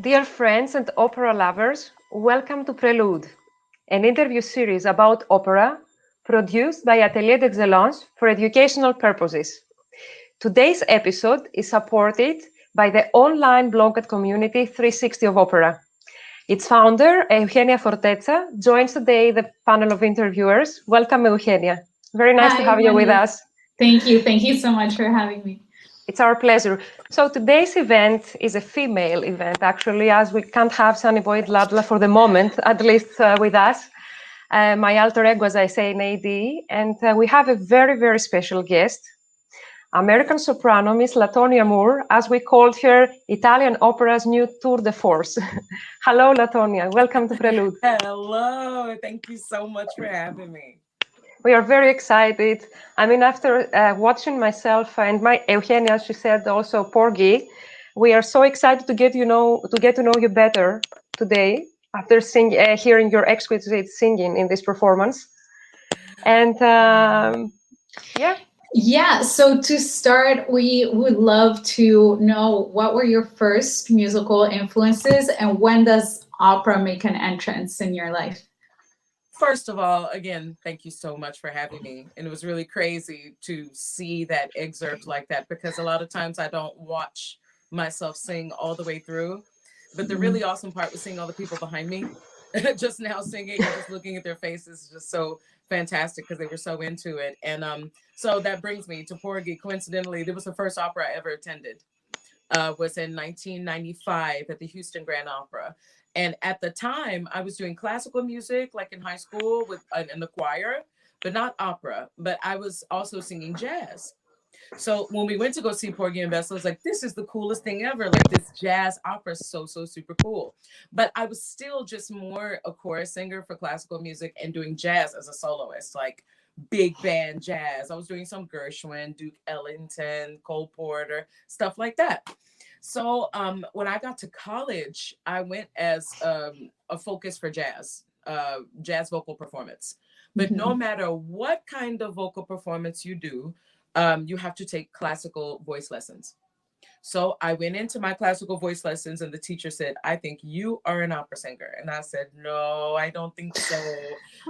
Dear friends and opera lovers, welcome to Prelude, an interview series about opera produced by Atelier d'Excellence for educational purposes. Today's episode is supported by the online blogger community 360 of Opera. Its founder, Eugenia Forteza, joins today the panel of interviewers. Welcome, Eugenia. Very nice to Hi, have you with Wendy. us. Thank you. Thank you so much for having me. It's our pleasure. So today's event is a female event, actually, as we can't have Sunny Boyd Ladla for the moment, at least with us. My alter ego, as I say, in AdE. And we have a very, very special guest, American soprano Miss Latonia Moore, as we called her, Italian opera's new tour de force. Hello, Latonia. Welcome to Prelude. Hello. Thank you so much for having me. We are very excited. I mean, after watching myself and my Eugenia, she said also Porgy, we are so excited to get to know you better today after hearing your exquisite singing in this performance. And Yeah, so to start, we would love to know what were your first musical influences and when does opera make an entrance in your life? First of all, again, thank you so much for having me. And it was really crazy to see that excerpt like that because a lot of times I don't watch myself sing all the way through. But the really awesome part was seeing all the people behind me just now singing and just looking at their faces is just so fantastic because they were so into it. And so that brings me to Porgy. Coincidentally, it was the first opera I ever attended. Was in 1995 at the Houston Grand Opera. And at the time, I was doing classical music, like in high school with in the choir, but not opera. But I was also singing jazz. So when we went to go see Porgy and Bess, I was like, this is the coolest thing ever. Like this jazz opera is so, so super cool. But I was still just more a chorus singer for classical music and doing jazz as a soloist, like big band jazz. I was doing some Gershwin, Duke Ellington, Cole Porter, stuff like that. So when I got to college, I went as a focus for jazz vocal performance. But no matter what kind of vocal performance you do, you have to take classical voice lessons. So I went into my classical voice lessons, and the teacher said, I think you are an opera singer. And I said, no, I don't think so.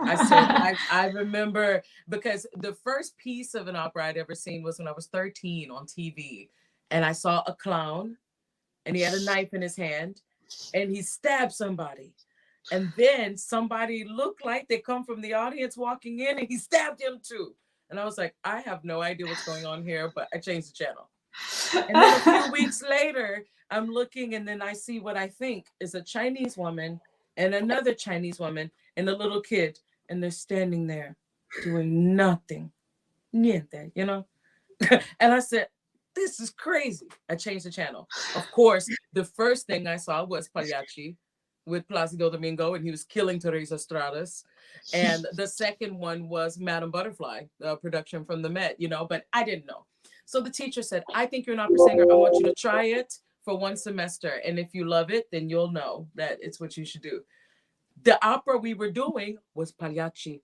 I said, I remember because the first piece of an opera I'd ever seen was when I was 13 on TV. And I saw a clown, and he had a knife in his hand, and he stabbed somebody. And then somebody looked like they come from the audience walking in, and he stabbed him too. And I was like, I have no idea what's going on here, but I changed the channel. And then a few weeks later, I'm looking, and then I see what I think is a Chinese woman and another Chinese woman and a little kid, and they're standing there doing nothing. Niente, you know? And I said, this is crazy. I changed the channel. Of course, the first thing I saw was Pagliacci with Placido Domingo, and he was killing Teresa Stratas. And the second one was Madame Butterfly, a production from the Met, you know, but I didn't know. So the teacher said, I think you're an opera singer. I want you to try it for one semester. And if you love it, then you'll know that it's what you should do. The opera we were doing was Pagliacci.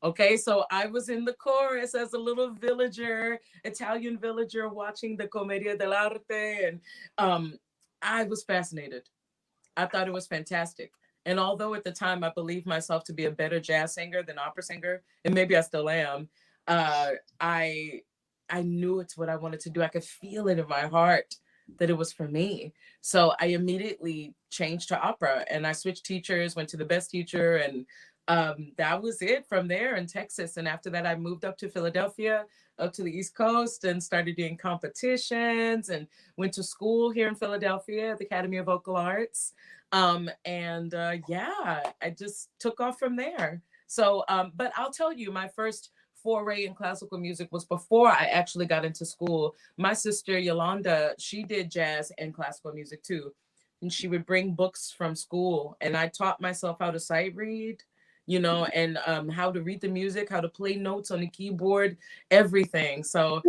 Okay, so I was in the chorus as a little villager, Italian villager, watching the Commedia dell'arte, and I was fascinated. I thought it was fantastic. And although at the time I believed myself to be a better jazz singer than opera singer, and maybe I still am, I knew it's what I wanted to do. I could feel it in my heart that it was for me. So I immediately changed to opera, and I switched teachers, went to the best teacher, and that was it from there in Texas. And after that, I moved up to Philadelphia, up to the East Coast, and started doing competitions and went to school here in Philadelphia at the Academy of Vocal Arts. Yeah, I just took off from there. So, but I'll tell you, my first foray in classical music was before I actually got into school. My sister Yolanda, she did jazz and classical music too. And she would bring books from school, and I taught myself how to sight read, you know, and how to read the music, how to play notes on the keyboard, everything. So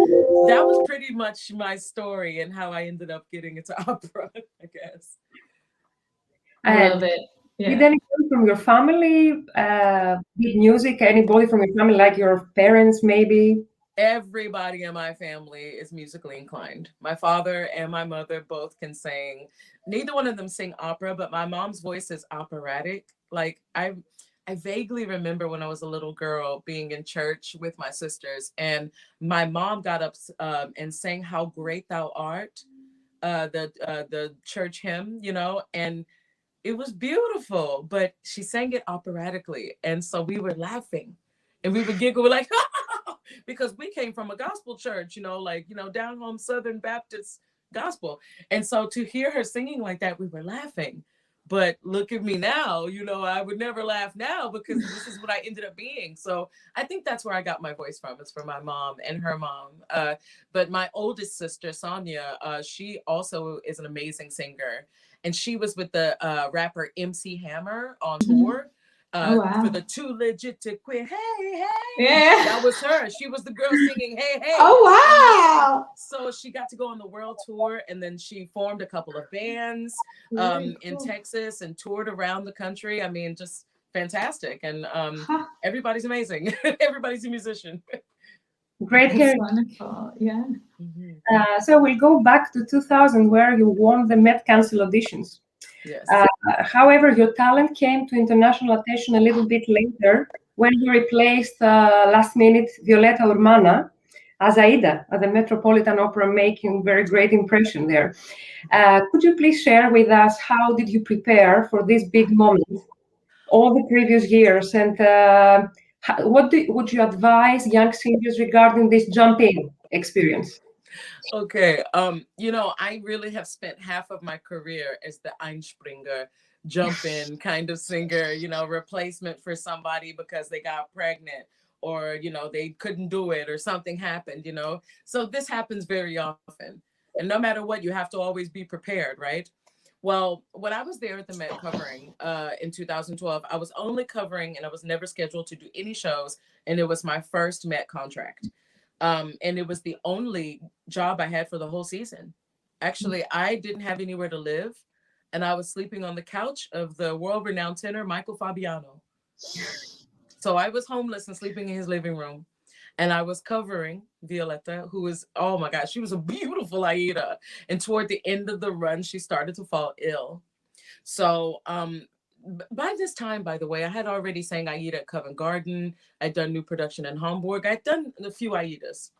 that was pretty much my story and how I ended up getting into opera, I guess. I love it. Did Yeah. anybody from your family did music? Anybody from your family, like your parents, maybe? Everybody in my family is musically inclined. My father and my mother both can sing. Neither one of them sing opera, but my mom's voice is operatic. Like I vaguely remember when I was a little girl being in church with my sisters, and my mom got up and sang "How Great Thou Art," the church hymn, you know, and it was beautiful, but she sang it operatically. And so we were laughing and we would giggle. We're like, because we came from a gospel church, you know, like, you know, down home Southern Baptist gospel. And so to hear her singing like that, we were laughing. But look at me now, you know, I would never laugh now because this is what I ended up being. So I think that's where I got my voice from. It's from my mom and her mom. But my oldest sister, Sonia, she also is an amazing singer. And she was with the rapper MC Hammer on tour for the Too Legit to Quit. Hey, hey. Yeah. That was her. She was the girl singing, hey, hey. Oh, wow. So she got to go on the world tour, and then she formed a couple of bands in Texas and toured around the country. I mean, just fantastic. And everybody's amazing. Everybody's a musician. Great hearing. Wonderful. Yeah. So we'll go back to 2000, where you won the Met Council auditions. Yes. However, your talent came to international attention a little bit later when you replaced last minute Violetta Urmana as Aida at the Metropolitan Opera, making very great impression there. Could you please share with us how did you prepare for this big moment all the previous years, and what would you advise young singers regarding this jump-in experience? Okay. You know, I really have spent half of my career as the Einspringer, jump in kind of singer, you know, replacement for somebody because they got pregnant or, you know, they couldn't do it or something happened, you know. So this happens very often. And no matter what, you have to always be prepared, right? Well, when I was there at the Met covering in 2012, I was only covering and I was never scheduled to do any shows. And it was my first Met contract. And it was the only job I had for the whole season. Actually, I didn't have anywhere to live, and I was sleeping on the couch of the world-renowned tenor Michael Fabiano. So I was homeless and sleeping in his living room, and I was covering Violetta, who was, oh my gosh, she was a beautiful Aida. And toward the end of the run, she started to fall ill. So by this time, by the way, I had already sang Aida at Covent Garden. I'd done new production in Hamburg. I'd done a few Aidas.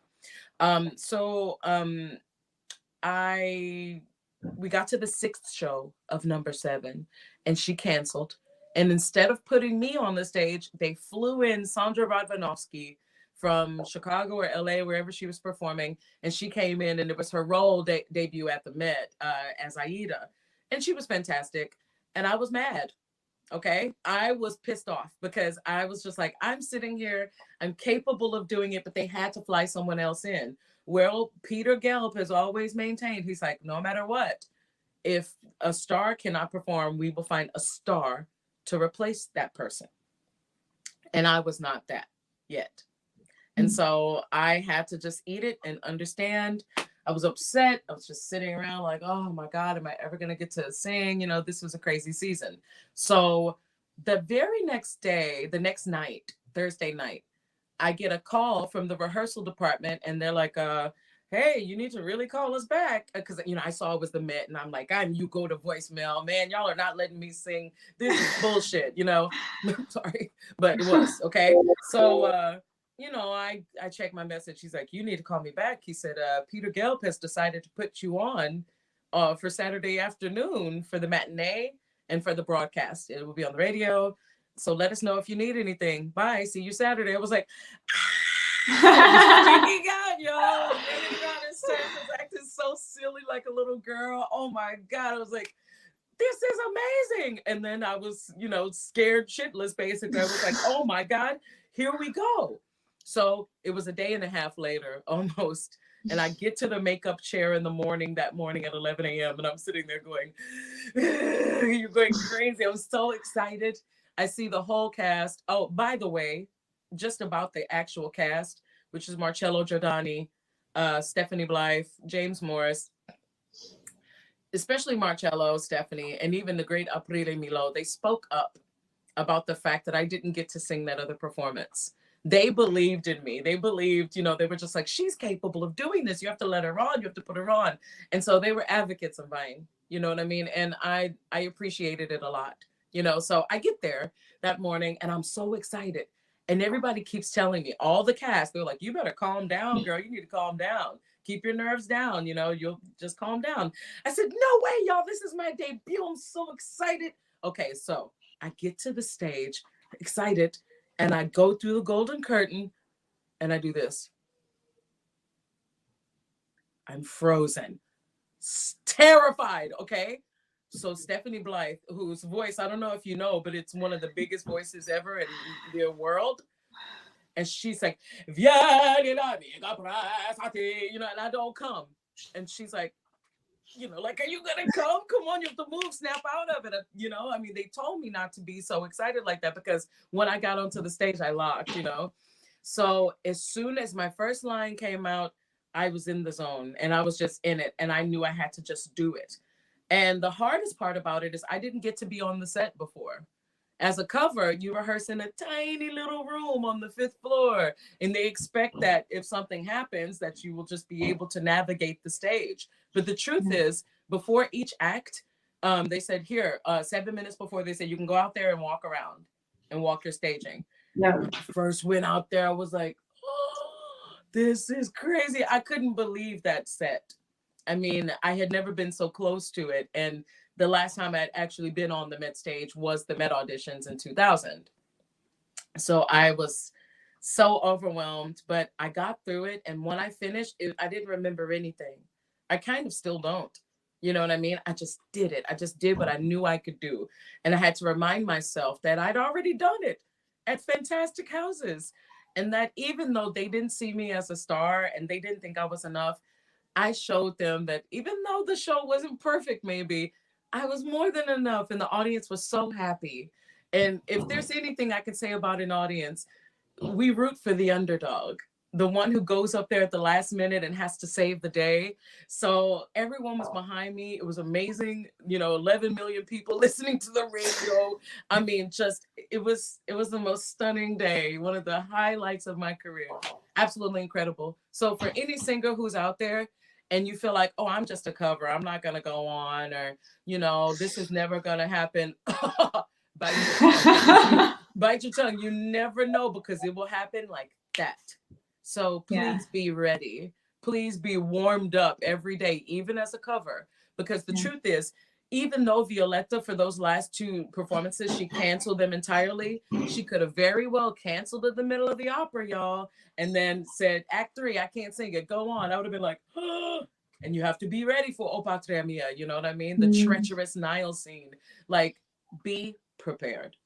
We got to the 6th show of number 7 and she canceled. And instead of putting me on the stage, they flew in Sandra Radvanovsky from Chicago or LA, wherever she was performing. And she came in and it was her role debut at the Met as Aida. And she was fantastic. And I was mad. Okay. I was pissed off because I was just like, I'm sitting here, I'm capable of doing it, but they had to fly someone else in. Well, Peter Gelb has always maintained, he's like, no matter what, if a star cannot perform, we will find a star to replace that person. And I was not that yet. And so I had to just eat it and understand. I was upset. I was just sitting around like, oh my God, am I ever going to get to sing? You know, this was a crazy season. So the very next day, the next night, Thursday night, I get a call from the rehearsal department and they're like, hey, you need to really call us back. Because, you know, I saw it was the Met and I'm like, you go to voicemail. Man, y'all are not letting me sing. This is bullshit, you know. Sorry, but it was, okay. So, you know, I checked my message. He's like, you need to call me back. He said, Peter Gelb has decided to put you on for Saturday afternoon for the matinee and for the broadcast. It will be on the radio. So let us know if you need anything. Bye. See you Saturday. I was like, freaking out, yo. Running around in circles, acting so silly like a little girl. Oh my God. I was like, this is amazing. And then I was, you know, scared shitless, basically. I was like, oh my God, here we go. So it was a day and a half later, almost. And I get to the makeup chair in the morning, that morning at 11 a.m. And I'm sitting there going, you're going crazy. I was so excited. I see the whole cast. Oh, by the way, just about the actual cast, which is Marcello Giordani, Stephanie Blythe, James Morris, especially Marcello, Stephanie, and even the great Aprile Milo, they spoke up about the fact that I didn't get to sing that other performance. They believed in me. They believed, they were just like, she's capable of doing this. You have to let her on. You have to put her on. And so they were advocates of mine. You know what I mean? And I appreciated it a lot. So I get there that morning and I'm so excited. And everybody keeps telling me, all the cast, they're like, you better calm down, girl. You need to calm down. Keep your nerves down. You'll just calm down. I said, no way, y'all. This is my debut. I'm so excited. Okay, so I get to the stage, excited, and I go through the golden curtain and I do this. I'm frozen, terrified. Okay. So Stephanie Blythe, whose voice, I don't know if you know, but it's one of the biggest voices ever in the world. And she's like, and I don't come. And she's like, like, are you gonna come? Come on, you have to move, snap out of it. They told me not to be so excited like that because when I got onto the stage, I locked, So as soon as my first line came out, I was in the zone and I was just in it. And I knew I had to just do it. And the hardest part about it is I didn't get to be on the set before. As a cover, you rehearse in a tiny little room on the 5th floor, and they expect that if something happens, that you will just be able to navigate the stage. But the truth is, before each act, they said, here, 7 minutes before, they said, you can go out there and walk around and walk your staging. Yeah. When I first went out there, I was like, oh, this is crazy. I couldn't believe that set. I mean, I had never been so close to it. And the last time I'd actually been on the Met stage was the Met auditions in 2000. So I was so overwhelmed, but I got through it. And when I finished, I didn't remember anything. I kind of still don't. You know what I mean? I just did it. I just did what I knew I could do. And I had to remind myself that I'd already done it at fantastic houses. And that even though they didn't see me as a star and they didn't think I was enough, I showed them that even though the show wasn't perfect, maybe, I was more than enough. And the audience was so happy. And if there's anything I can say about an audience, we root for the underdog, the one who goes up there at the last minute and has to save the day. So everyone was behind me. It was amazing. 11 million people listening to the radio. I mean, it was the most stunning day. One of the highlights of my career. Absolutely incredible. So for any singer who's out there and you feel like, oh, I'm just a cover, I'm not going to go on, or, this is never going to happen. Bite your tongue. You never know, because it will happen like that. So please be ready. Please be warmed up every day, even as a cover, because the truth is, even though Violetta, for those last 2 performances, she canceled them entirely, she could have very well canceled in the middle of the opera, y'all, and then said, Act 3, I can't sing it, go on. I would have been like, oh. And you have to be ready for O Patria Mia, you know what I mean? The treacherous Nile scene. Like, be prepared.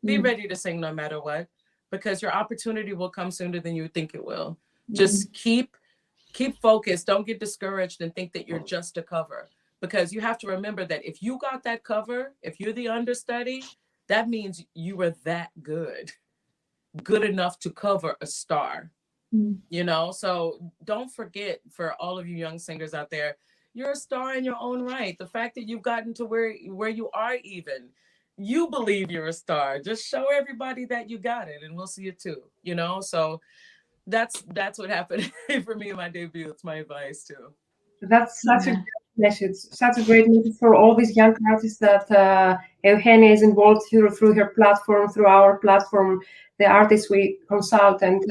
Be ready to sing no matter what, because your opportunity will come sooner than you think it will. Just keep focused. Don't get discouraged and think that you're just a cover, because you have to remember that if you got that cover, if you're the understudy, that means you were that good enough to cover a star. So don't forget, for all of you young singers out there, you're a star in your own right. The fact that you've gotten to where you are, even you believe you're a star. Just show everybody that you got it, and we'll see it too. So that's what happened for me in my debut. It's my advice too. That's such a great message. Such a great message for all these young artists that Eugenia is involved through her platform, through our platform, the artists we consult, and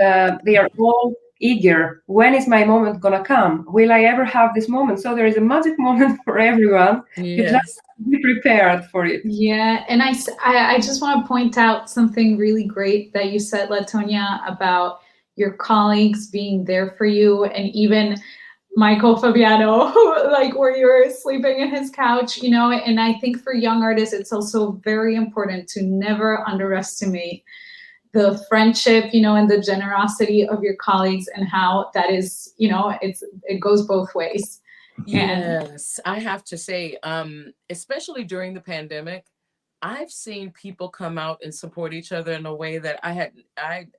they are all eager. When is my moment gonna come? Will I ever have this moment? So there is a magic moment for everyone. You just be prepared for it. Yeah, and I just want to point out something really great that you said, Latonia, about your colleagues being there for you, and even Michael Fabiano, like where you were sleeping in his couch, and I think for young artists, it's also very important to never underestimate the friendship, and the generosity of your colleagues, and how that is, it goes both ways. Yes, I have to say, especially during the pandemic, I've seen people come out and support each other in a way that I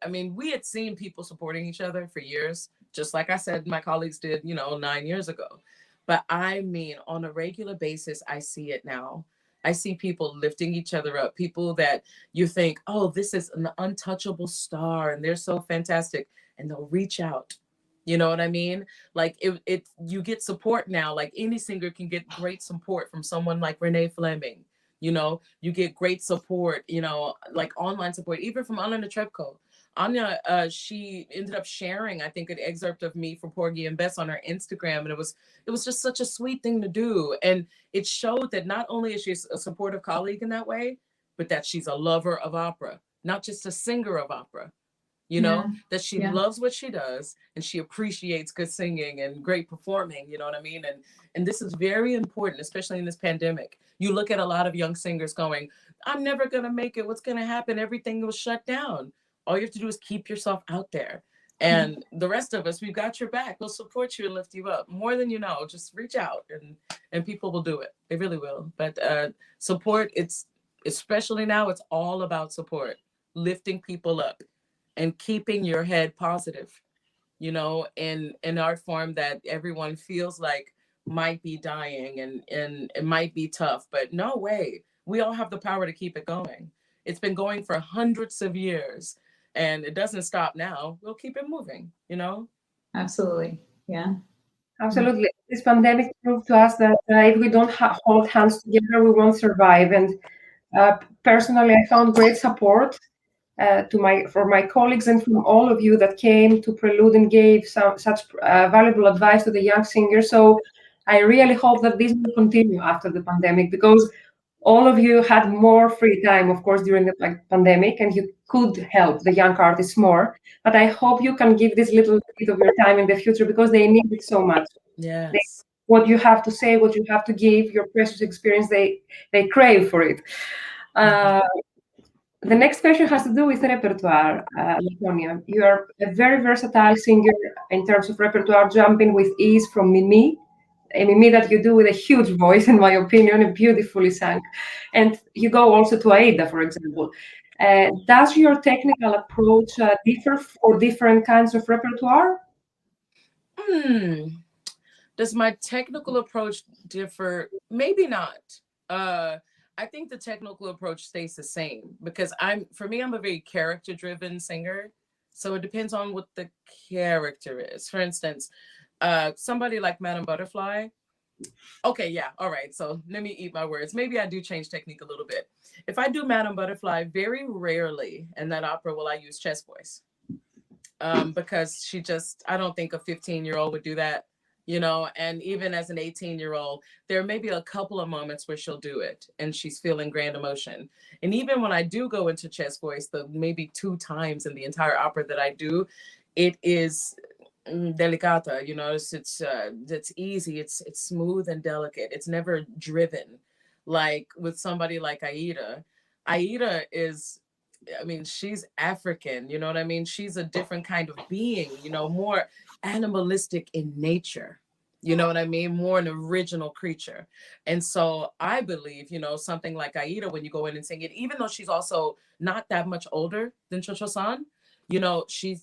mean, we had seen people supporting each other for years, just like I said, my colleagues did, 9 years ago. But I mean, on a regular basis, I see it now. I see people lifting each other up, people that you think, oh, this is an untouchable star and they're so fantastic, and they'll reach out. You know what I mean? Like you get support now. Like any singer can get great support from someone like Renee Fleming. You know, you get great support, you know, like online support, even from Anna Netrebko. Anya, she ended up sharing, I think, an excerpt of me from Porgy and Bess on her Instagram, and it was just such a sweet thing to do, and it showed that not only is she a supportive colleague in that way, but that she's a lover of opera, not just a singer of opera. You know, that she loves what she does and she appreciates good singing and great performing, you know what I mean? And this is very important, especially in this pandemic. You look at a lot of young singers going, I'm never gonna make it. What's gonna happen? Everything was shut down. All you have to do is keep yourself out there. And the rest of us, we've got your back. We'll support you and lift you up. More than you know, just reach out and people will do it. They really will. But support, it's especially now, it's all about support, lifting people up and keeping your head positive, you know, in an art form that everyone feels like might be dying and it might be tough, but no way. We all have the power to keep it going. It's been going for hundreds of years and it doesn't stop now. We'll keep it moving, you know? Absolutely. Yeah. Absolutely. This pandemic proved to us that if we don't hold hands together, we won't survive. And personally, I found great support for my colleagues and from all of you that came to Prelude and gave such valuable advice to the young singers. So I really hope that this will continue after the pandemic, because all of you had more free time, of course, during the pandemic, and you could help the young artists more. But I hope you can give this little bit of your time in the future, because they need it so much. Yes. What you have to say, what you have to give, your precious experience, they crave for it. The next question has to do with repertoire, Latonia. You are a very versatile singer in terms of repertoire, jumping with ease from Mimi, a Mimi that you do with a huge voice, in my opinion, and beautifully sung. And you go also to Aida, for example. Does your technical approach differ for different kinds of repertoire? Does my technical approach differ? Maybe not. I think the technical approach stays the same because for me, I'm a very character driven singer. So it depends on what the character is. For instance, somebody like Madame Butterfly. Okay, yeah, all right. So let me eat my words. Maybe I do change technique a little bit. If I do Madame Butterfly, very rarely in that opera will I use chest voice. Because I don't think a 15-year-old would do that, you know, and even as an 18-year-old, there may be a couple of moments where she'll do it and she's feeling grand emotion. And even when I do go into chest voice, the maybe 2 times in the entire opera that I do, it is delicata, you know, it's easy, it's smooth and delicate. It's never driven. Like with somebody like Aida. Aida is, I mean, she's African, you know what I mean? She's a different kind of being, you know, more animalistic in nature. You know what I mean? More an original creature. And so I believe, you know, something like Aida, when you go in and sing it, even though she's also not that much older than Cho-Cho-san, you know, she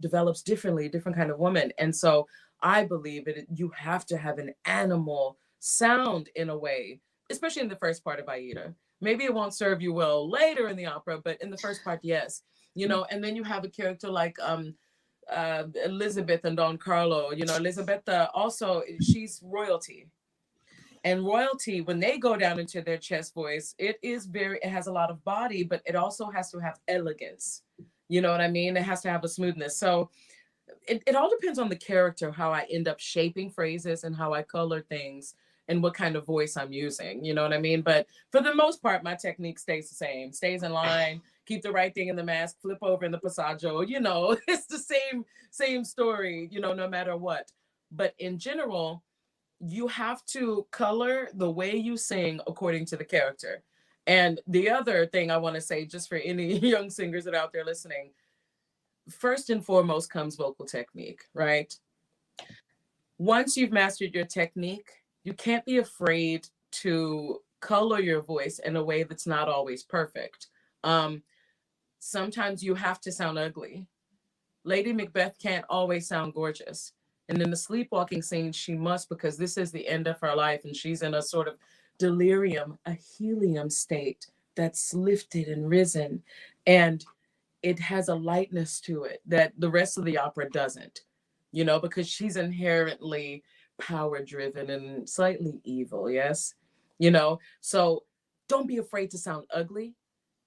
develops differently, different kind of woman. And so I believe you have to have an animal sound in a way, especially in the first part of Aida. Maybe it won't serve you well later in the opera, but in the first part, yes. You know, and then you have a character like Elizabeth and Don Carlo. You know, Elizabeth also, she's royalty. And royalty, when they go down into their chest voice, it has a lot of body, but it also has to have elegance. You know what I mean? It has to have a smoothness. So it all depends on the character, how I end up shaping phrases and how I color things and what kind of voice I'm using. You know what I mean? But for the most part, my technique stays the same, stays in line, keep the right thing in the mask, flip over in the passaggio, you know, it's the same story, you know, no matter what. But in general, you have to color the way you sing according to the character. And the other thing I want to say, just for any young singers that are out there listening, first and foremost comes vocal technique, right? Once you've mastered your technique, you can't be afraid to color your voice in a way that's not always perfect. Sometimes you have to sound ugly. Lady Macbeth can't always sound gorgeous. And in the sleepwalking scene, she must, because this is the end of her life and she's in a sort of delirium, a helium state that's lifted and risen. And it has a lightness to it that the rest of the opera doesn't, you know, because she's inherently power driven and slightly evil. Yes. You know, so don't be afraid to sound ugly.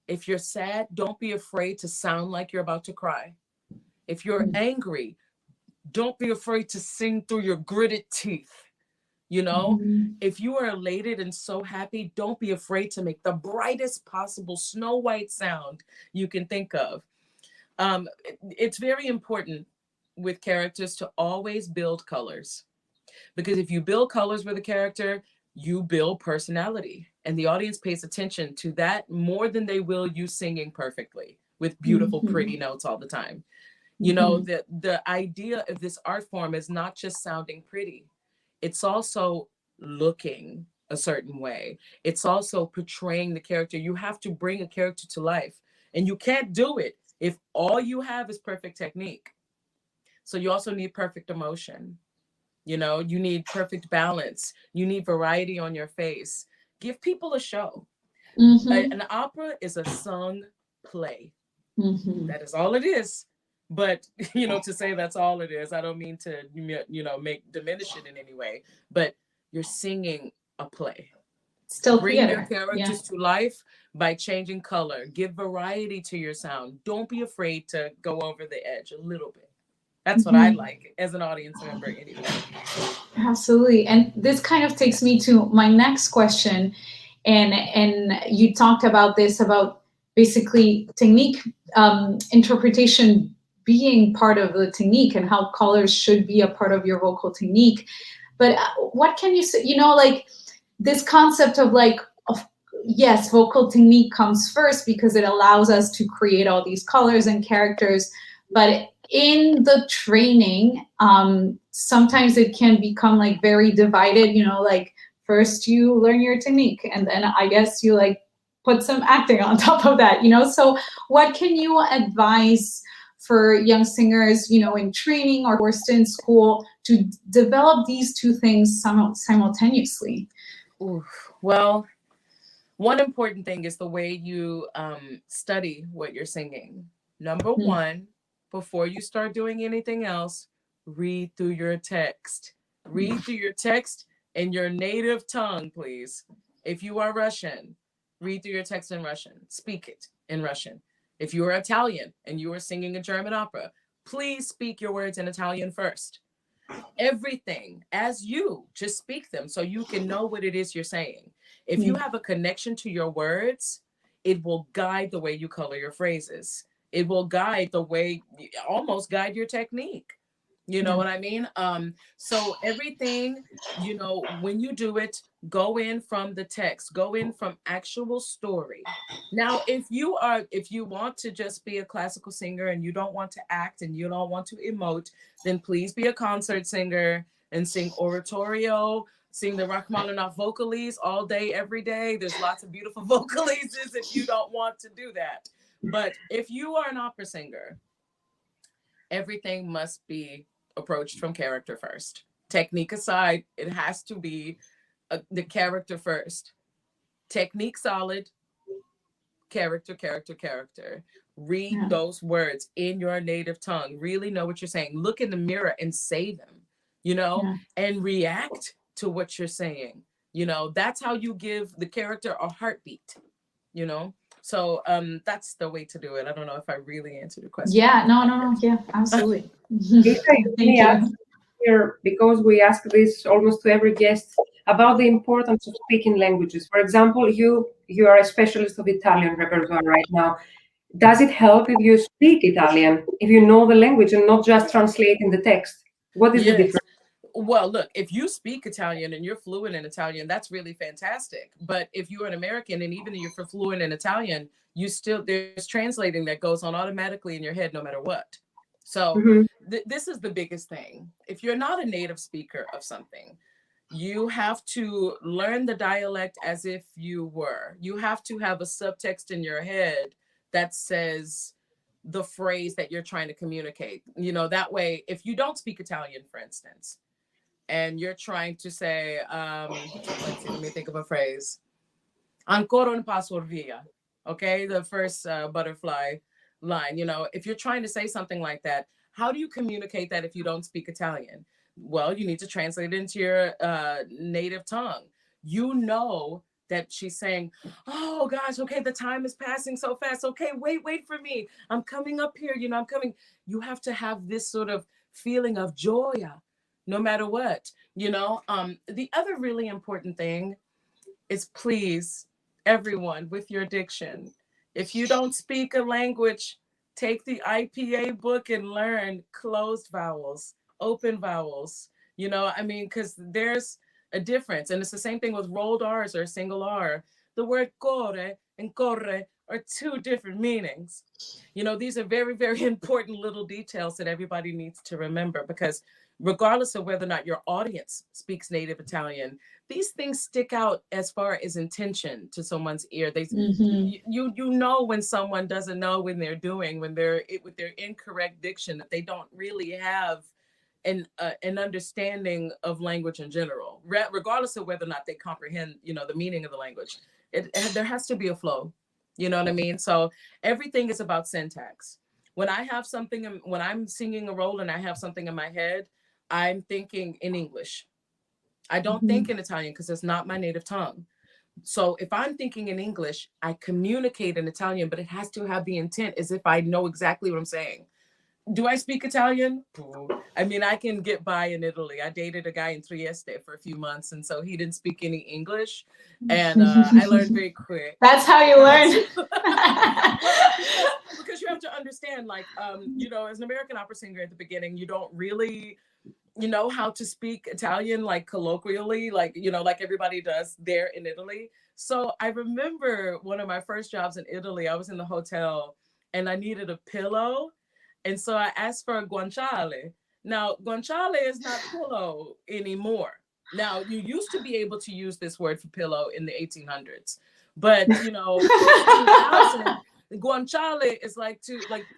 If you're sad, don't be afraid to sound like you're about to cry. If you're angry, don't be afraid to sing through your gritted teeth. You know, if you are elated and so happy, don't be afraid to make the brightest possible Snow White sound you can think of. It's very important with characters to always build colors, because if you build colors with a character, you build personality, and the audience pays attention to that more than they will you singing perfectly with beautiful, pretty notes all the time. You know, the idea of this art form is not just sounding pretty. It's also looking a certain way. It's also portraying the character. You have to bring a character to life, and you can't do it if all you have is perfect technique. So you also need perfect emotion. You know, you need perfect balance. You need variety on your face. Give people a show. An opera is a sung play. That is all it is. But, you know, to say that's all it is, I don't mean to, you know, diminish it in any way. But you're singing a play. Still Bring theater. your characters to life by changing color. Give variety to your sound. Don't be afraid to go over the edge a little bit. That's what I like as an audience member anyway. Absolutely. And this kind of takes me to my next question. And you talked about this, about basically technique, interpretation being part of the technique, and how colors should be a part of your vocal technique. But what can you say, you know, like this concept of like, yes, vocal technique comes first because it allows us to create all these colors and characters. But in the training, sometimes it can become like very divided, you know, like first you learn your technique and then I guess you like put some acting on top of that, you know? So what can you advise for young singers, you know, in training or still in school to develop these two things simultaneously? Ooh, well, one important thing is the way you study what you're singing. Number one, before you start doing anything else, read through your text. Read through your text in your native tongue, please. If you are Russian, read through your text in Russian. Speak it in Russian. If you are Italian and you are singing a German opera, please speak your words in Italian first. Everything as you just speak them so you can know what it is you're saying. If you have a connection to your words, it will guide the way you color your phrases. It will guide the way, almost guide your technique. You know what I mean? So everything, you know, when you do it, go in from the text, go in from actual story. Now, if you want to just be a classical singer and you don't want to act and you don't want to emote, then please be a concert singer and sing oratorio, sing the Rachmaninoff vocalese all day, every day. There's lots of beautiful vocaleses if you don't want to do that. But if you are an opera singer, everything must be approached from character first. Technique aside, it has to be the character first. Technique solid, character, character, character. Read those words in your native tongue. Really know what you're saying. Look in the mirror and say them, you know, and react to what you're saying. You know, that's how you give the character a heartbeat, you know. So that's the way to do it. I don't know if I really answered your question. Yeah, no. Yeah, absolutely. Thank you. Here, because we ask this almost to every guest about the importance of speaking languages. For example, you are a specialist of Italian repertoire right now. Does it help if you speak Italian, if you know the language and not just translating the text? What is the difference? Well, look, if you speak Italian and you're fluent in Italian, that's really fantastic. But if you're an American and even if you're fluent in Italian, there's translating that goes on automatically in your head no matter what. So this is the biggest thing. If you're not a native speaker of something, you have to learn the dialect as if you were. You have to have a subtext in your head that says the phrase that you're trying to communicate. You know, that way, if you don't speak Italian, for instance, and you're trying to say, let's see, let me think of a phrase. Ancora un passo via. Okay, the first butterfly line. You know, if you're trying to say something like that, how do you communicate that if you don't speak Italian? Well, you need to translate it into your native tongue. You know that she's saying, oh gosh, okay, the time is passing so fast. Okay, wait for me. I'm coming up here. You know, I'm coming. You have to have this sort of feeling of joy, no matter what. You know, the other really important thing is, please, everyone, with your diction, if you don't speak a language, take the IPA book and learn closed vowels, open vowels. You know, I mean, because there's a difference. And it's the same thing with rolled R's or a single R. The word core and corre are two different meanings. You know, these are very, very important little details that everybody needs to remember, because regardless of whether or not your audience speaks native Italian, these things stick out as far as intention to someone's ear. They, you know, when someone doesn't know when they're with their incorrect diction, that they don't really have an understanding of language in general, regardless of whether or not they comprehend, you know, the meaning of the language. There has to be a flow. You know what I mean? So everything is about syntax. When I have something, when I'm singing a role and I have something in my head, I'm thinking in English. I don't think in Italian because it's not my native tongue. So if I'm thinking in English, I communicate in Italian, but it has to have the intent as if I know exactly what I'm saying. Do I speak Italian? I mean, I can get by in Italy. I dated a guy in Trieste for a few months, and so he didn't speak any English, and I learned very quick. That's how you learn. Because you have to understand, like, you know, as an American opera singer at the beginning, you don't really, you know, how to speak Italian, like colloquially, like, you know, like everybody does there in Italy. So I remember one of my first jobs in Italy, I was in the hotel and I needed a pillow. And so I asked for a guanciale. Now, guanciale is not pillow anymore. Now, you used to be able to use this word for pillow in the 1800s. But, you know, 2000, guanciale is like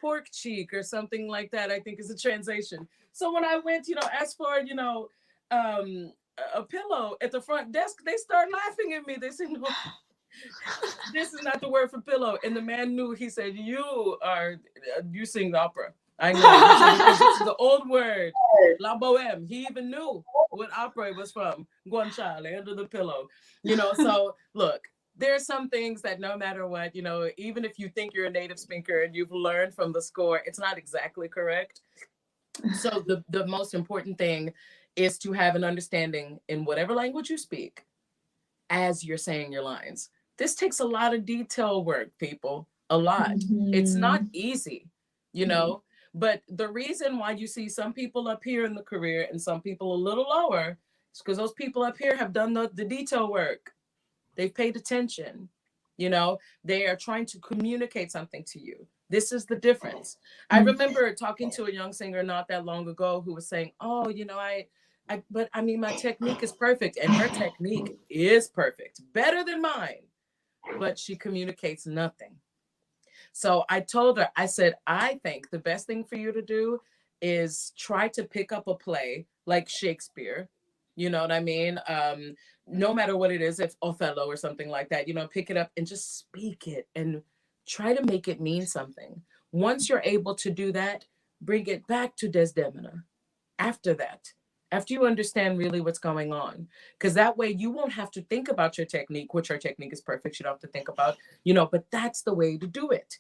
pork cheek or something like that, I think is a translation. So when I went, you know, asked for, you know, a pillow at the front desk, they start laughing at me. They say, no, this is not the word for pillow. And the man knew. He said, you sing opera. I know. Because this is the old word, la bohème. He even knew what opera it was from. Guanciale, under the pillow. You know, so look, there are some things that no matter what, you know, even if you think you're a native speaker and you've learned from the score, it's not exactly correct. So the most important thing is to have an understanding in whatever language you speak as you're saying your lines. This takes a lot of detail work, people, a lot. It's not easy, you know, but the reason why you see some people up here in the career and some people a little lower is because those people up here have done the detail work. They've paid attention, you know, they are trying to communicate something to you. This is the difference. I remember talking to a young singer not that long ago who was saying, oh, you know, but I mean, my technique is perfect. And her technique is perfect, better than mine, but she communicates nothing. So I told her, I said, I think the best thing for you to do is try to pick up a play like Shakespeare. You know what I mean? No matter what it is, if Othello or something like that, you know, pick it up and just speak it and try to make it mean something. Once you're able to do that, bring it back to Desdemona. After that, after you understand really what's going on, because that way you won't have to think about your technique, which our technique is perfect. You don't have to think about, you know, but that's the way to do it.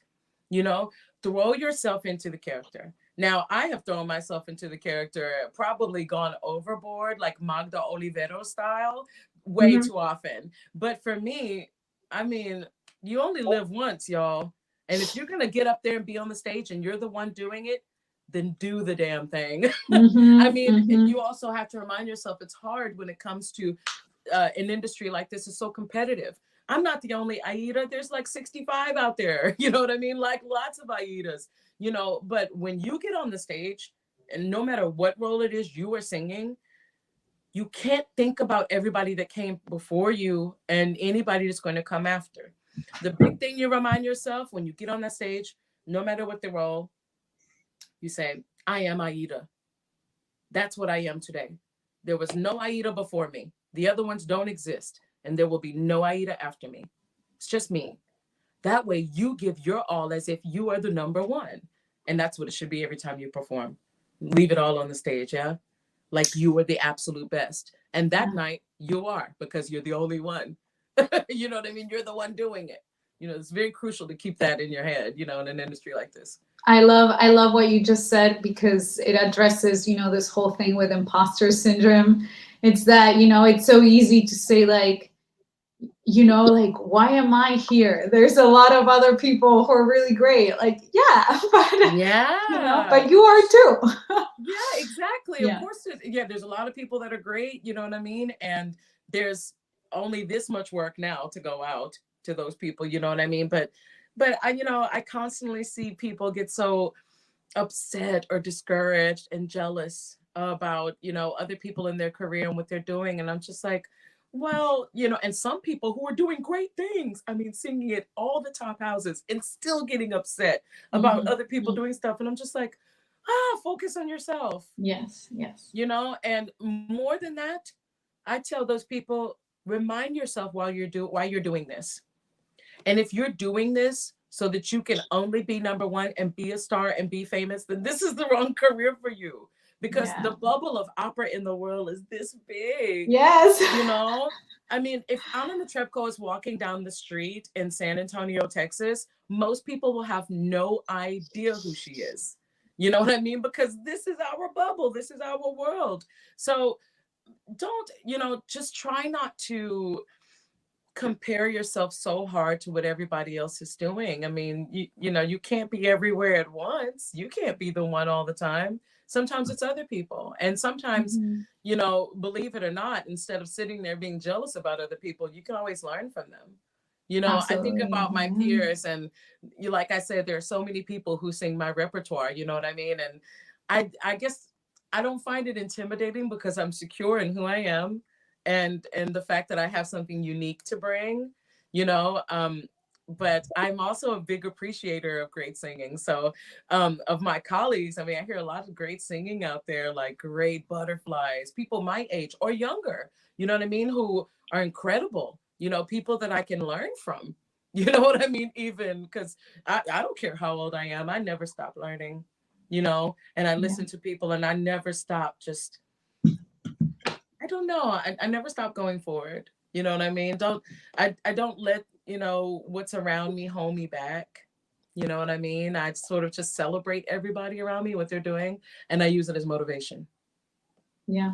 You know, throw yourself into the character. Now, I have thrown myself into the character, probably gone overboard, like Magda Olivero style, way too often. But for me, I mean, you only live once, y'all. And if you're going to get up there and be on the stage and you're the one doing it, then do the damn thing. I mean, you also have to remind yourself it's hard when it comes to an industry like this is so competitive. I'm not the only AIDA. There's like 65 out there. You know what I mean? Like lots of AIDAs, you know, but when you get on the stage and no matter what role it is you are singing, you can't think about everybody that came before you and anybody that's going to come after. The big thing you remind yourself when you get on that stage, no matter what the role, you say, I am AIDA. That's what I am today. There was no Aida before me. The other ones don't exist. And there will be no Aida after me. It's just me. That way you give your all as if you are the number one. And that's what it should be every time you perform. Leave it all on the stage, yeah? Like you were the absolute best. And that night you are, because you're the only one. You know what I mean? You're the one doing it. It's very crucial to keep that in your head, in an industry like this. I love what you just said, because it addresses, this whole thing with imposter syndrome. It's that, it's so easy to say like, like, why am I here? There's a lot of other people who are really great. Like, yeah, but yeah, but you are too. Yeah, exactly. Yeah. Of course, there's a lot of people that are great, you know what I mean? And there's only this much work now to go out to those people, you know what I mean? But I constantly see people get so upset or discouraged and jealous about, other people in their career and what they're doing. And I'm just like, well, and some people who are doing great things, I mean, singing at all the top houses and still getting upset about other people doing stuff. And I'm just like, focus on yourself. Yes. And more than that, I tell those people, remind yourself why you're doing this. And if you're doing this so that you can only be number one and be a star and be famous, then this is the wrong career for you. Because the bubble of opera in the world is this big. Yes. I mean, if Anna Netrebko is walking down the street in San Antonio, Texas, most people will have no idea who she is. You know what I mean? Because this is our bubble. This is our world. So don't, just try not to compare yourself so hard to what everybody else is doing. I mean, you can't be everywhere at once. You can't be the one all the time. Sometimes it's other people. And sometimes, believe it or not, instead of sitting there being jealous about other people, you can always learn from them. Absolutely. I think about my peers, and like I said, there are so many people who sing my repertoire, you know what I mean? And I guess I don't find it intimidating because I'm secure in who I am. And the fact that I have something unique to bring, but I'm also a big appreciator of great singing. So of my colleagues, I mean, I hear a lot of great singing out there, like great butterflies, people my age or younger, you know what I mean, who are incredible, people that I can learn from, you know what I mean? Even because I don't care how old I am, I never stop learning, and I listen to people and I never stop just, I don't know. I never stop going forward. You know what I mean? I don't let, what's around me hold me back. You know what I mean? I sort of just celebrate everybody around me, what they're doing, and I use it as motivation. Yeah.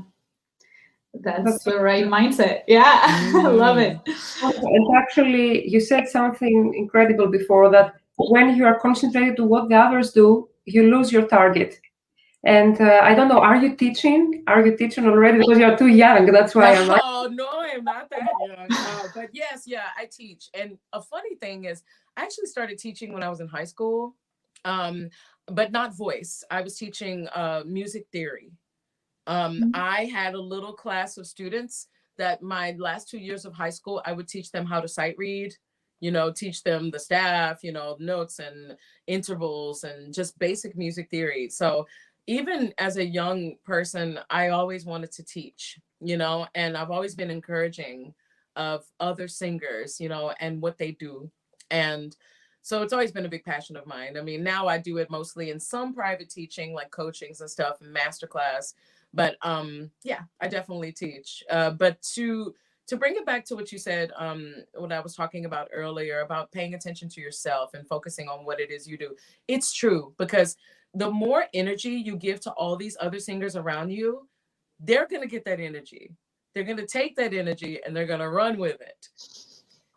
That's the right mindset. Yeah. I love it. And actually, you said something incredible before, that when you are concentrated to what the others do, you lose your target. And I don't know, are you teaching? Are you teaching already? Because you're too young. That's why I'm like, oh, no, I'm not that young. But yes, yeah, I teach. And a funny thing is, I actually started teaching when I was in high school, but not voice. I was teaching music theory. I had a little class of students that my last 2 years of high school, I would teach them how to sight read, teach them the staff, notes and intervals and just basic music theory. So even as a young person, I always wanted to teach, and I've always been encouraging of other singers, and what they do. And so it's always been a big passion of mine. I mean, now I do it mostly in some private teaching, like coachings and stuff and masterclass. But yeah, I definitely teach. But to bring it back to what you said, what I was talking about earlier about paying attention to yourself and focusing on what it is you do. It's true, because the more energy you give to all these other singers around you, they're going to get that energy. They're going to take that energy and they're going to run with it.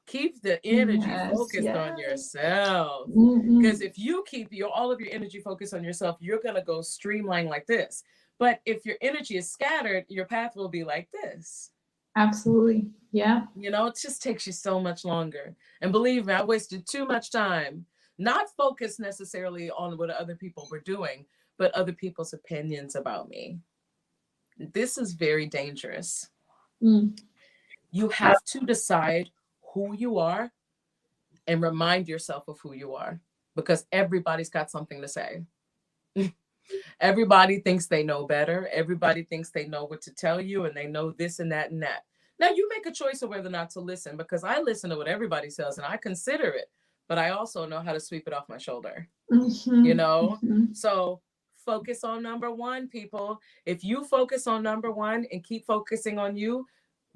Keep the energy focused on yourself. Because if you keep all of your energy focused on yourself, you're going to go streamline like this. But if your energy is scattered, your path will be like this. Absolutely. Yeah. It just takes you so much longer. And believe me, I wasted too much time, not focused necessarily on what other people were doing, but other people's opinions about me. This is very dangerous. You have to decide who you are and remind yourself of who you are, because everybody's got something to say. Everybody thinks they know better. Everybody thinks they know what to tell you, and they know this and that and that. Now you make a choice of whether or not to listen, because I listen to what everybody says and I consider it, but I also know how to sweep it off my shoulder. You know? So focus on number one, people. If you focus on number one and keep focusing on you,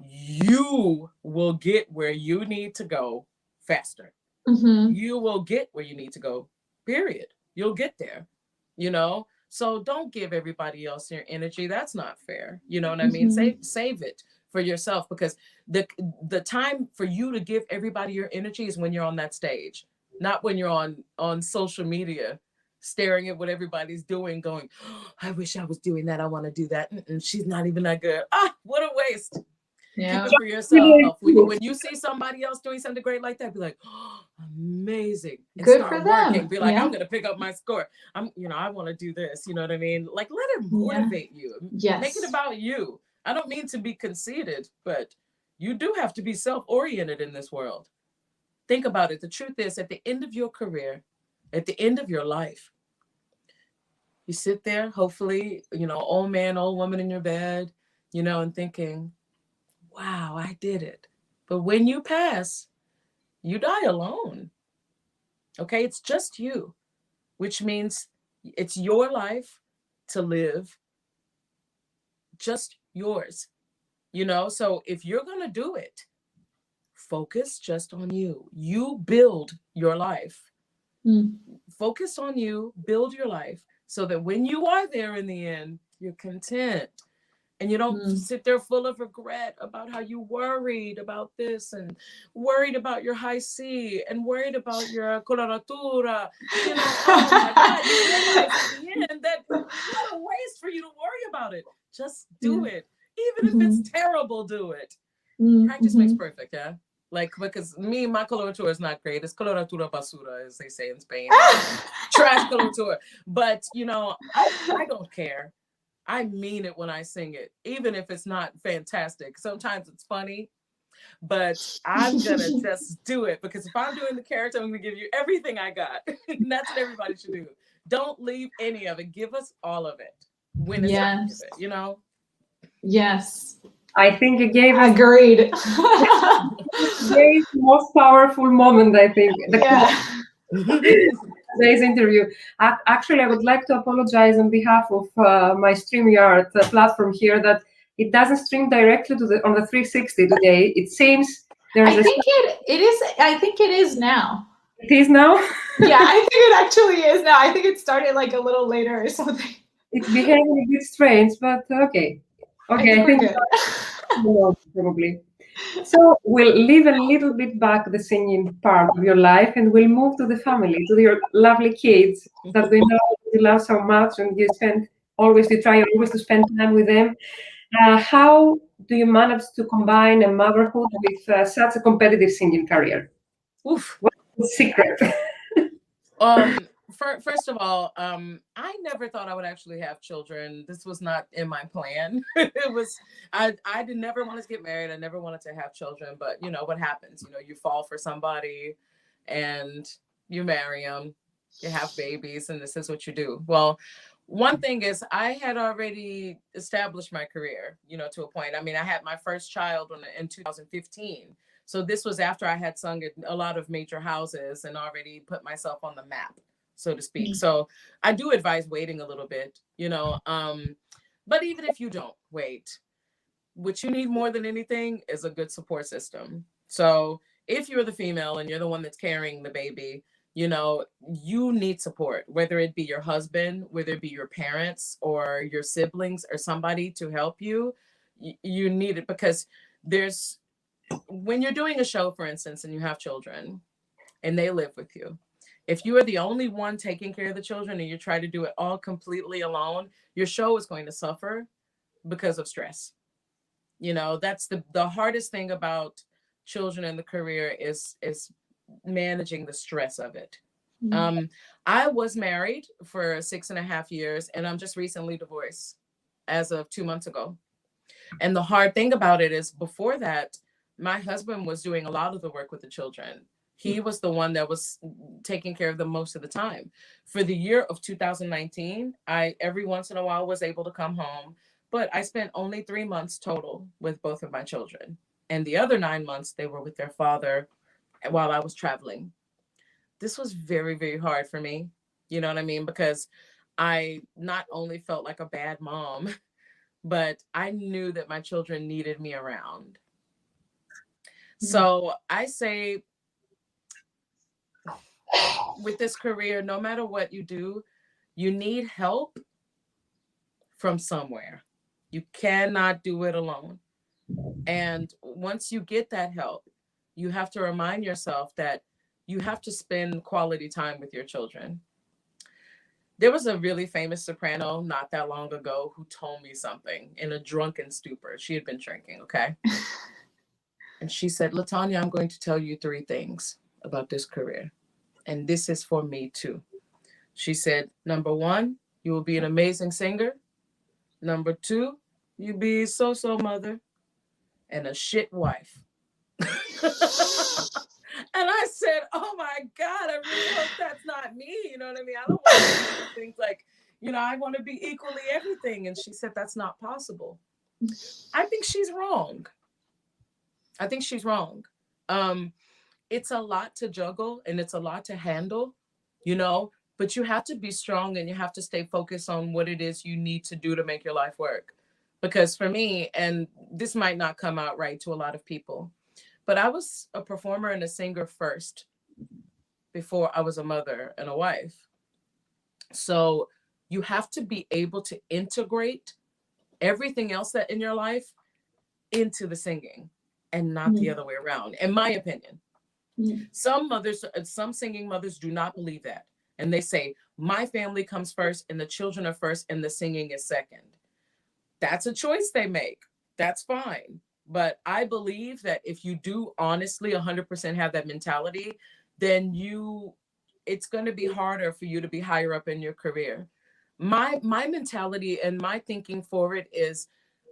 you will get where you need to go faster. You will get where you need to go, period. You'll get there, you know? So don't give everybody else your energy. That's not fair. You know what I mean? Save it for yourself, because the time for you to give everybody your energy is when you're on that stage, not when you're on social media staring at what everybody's doing, going, oh, I wish I was doing that. I want to do that. She's not even that good. Ah, what a waste. Yeah. Keep it for yourself. When you see somebody else doing something great like that, be like, oh, amazing. And Good start for them. working. Be like, I'm gonna pick up my score. I want to do this. You know what I mean? Like, let it motivate you. Yes. Make it about you. I don't mean to be conceited, but you do have to be self-oriented in this world. Think about it. The truth is, at the end of your career, at the end of your life, you sit there, hopefully, old man, old woman in your bed, and thinking, wow, I did it. But when you pass, you die alone. Okay, it's just you, which means it's your life to live, just yours. So if you're going to do it, focus just on you. You build your life. Focus on you, build your life, so that when you are there in the end, you're content. And you don't sit there full of regret about how you worried about this and worried about your high C and worried about your coloratura. Oh my God, you realize at the end that what a waste for you to worry about it. Just do it. Even if it's terrible, do it. Practice makes perfect, yeah? Like, because my coloratura is not great. It's coloratura basura, as they say in Spain. Trash coloratura. But, I don't care. I mean it when I sing it, even if it's not fantastic. Sometimes it's funny, but I'm going to just do it, because if I'm doing the character, I'm going to give you everything I got. And that's what everybody should do. Don't leave any of it. Give us all of it when it's time to give it, Yes. I think you gave us Agreed. the most powerful moment, I think. Today's interview. Actually, I would like to apologize on behalf of my StreamYard platform here that it doesn't stream directly on the 360 today. It seems there is. I think it is. I think it is now. It is now. Yeah, I think it actually is now. I think it started like a little later or something. It's behaving a bit strange, but okay. Okay, I think probably. So we'll leave a little bit back the singing part of your life, and we'll move to the family, to your lovely kids that we know you love so much, and you try always to spend time with them. How do you manage to combine a motherhood with such a competitive singing career? Oof. What's the secret? First of all, I never thought I would actually have children. This was not in my plan. I did never want to get married. I never wanted to have children, but what happens? You fall for somebody and you marry them, you have babies, and this is what you do. Well, one thing is I had already established my career, to a point. I mean, I had my first child in 2015. So this was after I had sung at a lot of major houses and already put myself on the map, so to speak. So I do advise waiting a little bit, but even if you don't wait, what you need more than anything is a good support system. So if you're the female and you're the one that's carrying the baby, you need support, whether it be your husband, whether it be your parents or your siblings or somebody to help you. You need it, because when you're doing a show, for instance, and you have children and they live with you, if you are the only one taking care of the children and you try to do it all completely alone, your show is going to suffer because of stress. That's the hardest thing about children in the career is managing the stress of it. I was married for 6.5 years, and I'm just recently divorced as of 2 months ago. And the hard thing about it is, before that, my husband was doing a lot of the work with the children. He was the one that was taking care of them most of the time. For the year of 2019, I every once in a while was able to come home, but I spent only 3 months total with both of my children. And the other 9 months, they were with their father while I was traveling. This was very, very hard for me. You know what I mean? Because I not only felt like a bad mom, but I knew that my children needed me around. So I say, with this career, no matter what you do, you need help from somewhere. You cannot do it alone. And once you get that help, you have to remind yourself that you have to spend quality time with your children. There was a really famous soprano not that long ago who told me something in a drunken stupor. She had been drinking, okay? And she said, Latonia, I'm going to tell you 3 things about this career. And this is for me too. She said, number 1, you will be an amazing singer. Number 2, you be so-so mother and a shit wife. And I said, oh my God, I really hope that's not me. You know what I mean? I don't want to do things like, I want to be equally everything. And she said, that's not possible. I think she's wrong. I think she's wrong. It's a lot to juggle and it's a lot to handle, but you have to be strong and you have to stay focused on what it is you need to do to make your life work. Because for me, and this might not come out right to a lot of people, but I was a performer and a singer first before I was a mother and a wife. So you have to be able to integrate everything else that in your life into the singing and not the other way around, in my opinion. Some singing mothers do not believe that. And they say, my family comes first and the children are first and the singing is second. That's a choice they make. That's fine. But I believe that if you do honestly 100% have that mentality, then it's going to be harder for you to be higher up in your career. My mentality and my thinking for it is,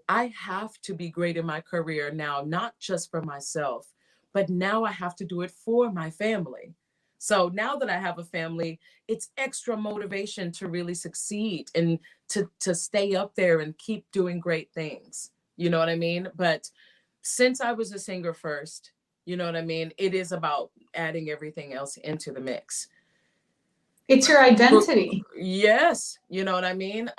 I have to be great in my career now, not just for myself, but now I have to do it for my family. So now that I have a family, it's extra motivation to really succeed and to stay up there and keep doing great things. You know what I mean? But since I was a singer first, you know what I mean? It is about adding everything else into the mix. It's your identity. Yes. You know what I mean?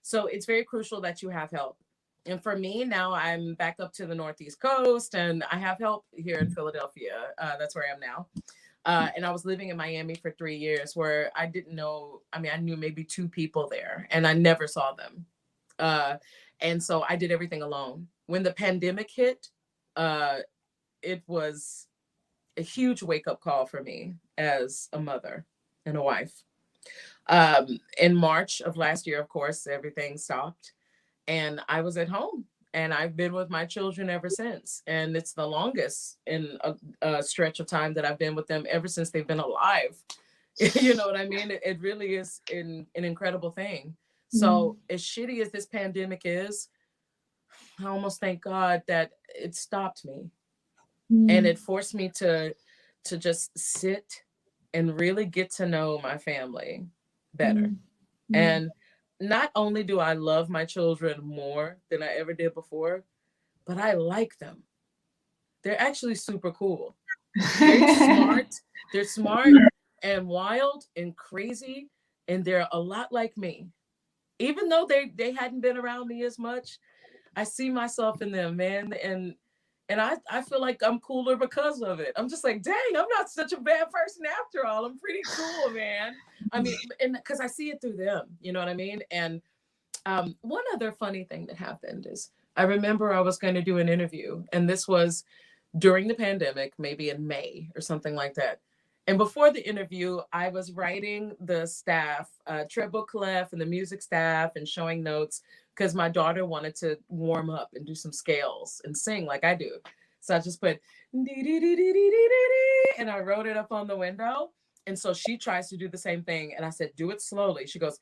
So it's very crucial that you have help. And for me, now I'm back up to the Northeast coast and I have help here in Philadelphia. That's where I am now. And I was living in Miami for 3 years where I didn't know, I knew maybe 2 people there and I never saw them. And so I did everything alone. When the pandemic hit, it was a huge wake-up call for me as a mother and a wife. In March of last year, of course, everything stopped. And I was at home and I've been with my children ever since. And it's the longest in a stretch of time that I've been with them ever since they've been alive. You know what I mean? It really is an incredible thing. So as shitty as this pandemic is, I almost thank God that it stopped me. And it forced me to just sit and really get to know my family better. And not only do I love my children more than I ever did before, but I like them. They're actually super cool. They're smart and wild and crazy, and they're a lot like me. Even though they hadn't been around me as much, I see myself in them, man. And I feel like I'm cooler because of it. I'm just like, dang, I'm not such a bad person after all. I'm pretty cool, man. And because I see it through them, you know what I mean? And one other funny thing that happened is I remember I was going to do an interview, and this was during the pandemic, maybe in May or something like that. And before the interview, I was writing the staff, treble clef and the music staff and showing notes because my daughter wanted to warm up and do some scales and sing like I do. So I just put and I wrote it up on the window. And so she tries to do the same thing. And I said, do it slowly. She goes,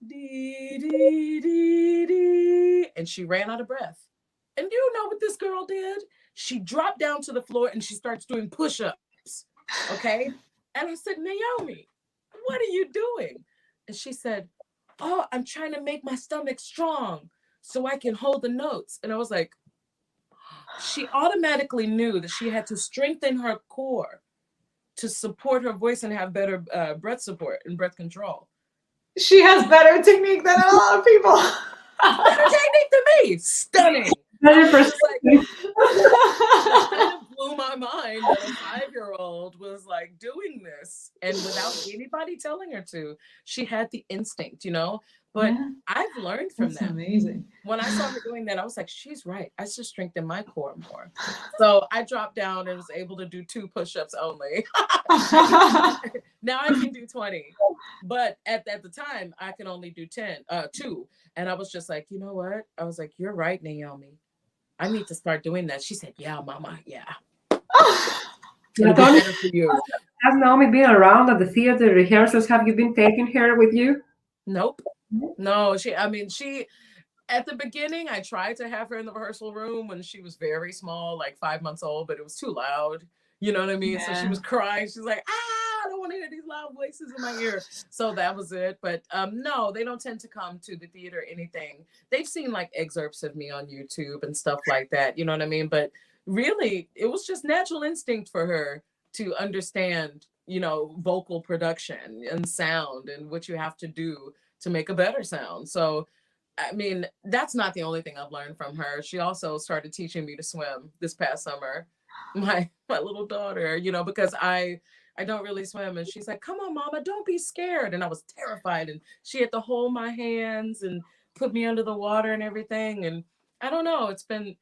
dee, dee, dee, dee. And she ran out of breath. And you know what this girl did? She dropped down to the floor and she starts doing push-ups. Okay. And I said, Naomi, what are you doing? And she said, oh, I'm trying to make my stomach strong so I can hold the notes. And I was like, she automatically knew that she had to strengthen her core to support her voice and have better breath support and breath control. She has better technique than a lot of people. Better technique than me. Stunning. I was just like, it kind of blew my mind that a 5-year-old was like doing this and without anybody telling her to. She had the instinct, but Yeah. I've learned from That's that. amazing. When I saw her doing that, I was like, she's right. I should strengthen my core more. So I dropped down and was able to do 2 push-ups only. Now I can do 20. But at the time, I could only do 2. And I was just like, you know what? I was like, you're right, Naomi. I need to start doing that. She said, yeah, mama, yeah. It'll be better for you. Has Naomi been around at the theater rehearsals? Have you been taking her with you? Nope. No, she at the beginning, I tried to have her in the rehearsal room when she was very small, like 5 months old, but it was too loud. You know what I mean? Yeah. So she was crying. She's like, I don't want to hear these loud voices in my ear. So that was it. But no, they don't tend to come to the theater or anything. They've seen like excerpts of me on YouTube and stuff like that. You know what I mean? But really, it was just natural instinct for her to understand, vocal production and sound and what you have to do to make a better sound. So I mean, that's not the only thing I've learned from her. She also started teaching me to swim this past summer. My little daughter, because I don't really swim. And she's like, come on, mama, don't be scared. And I was terrified. And she had to hold my hands and put me under the water and everything. And I don't know, it's been,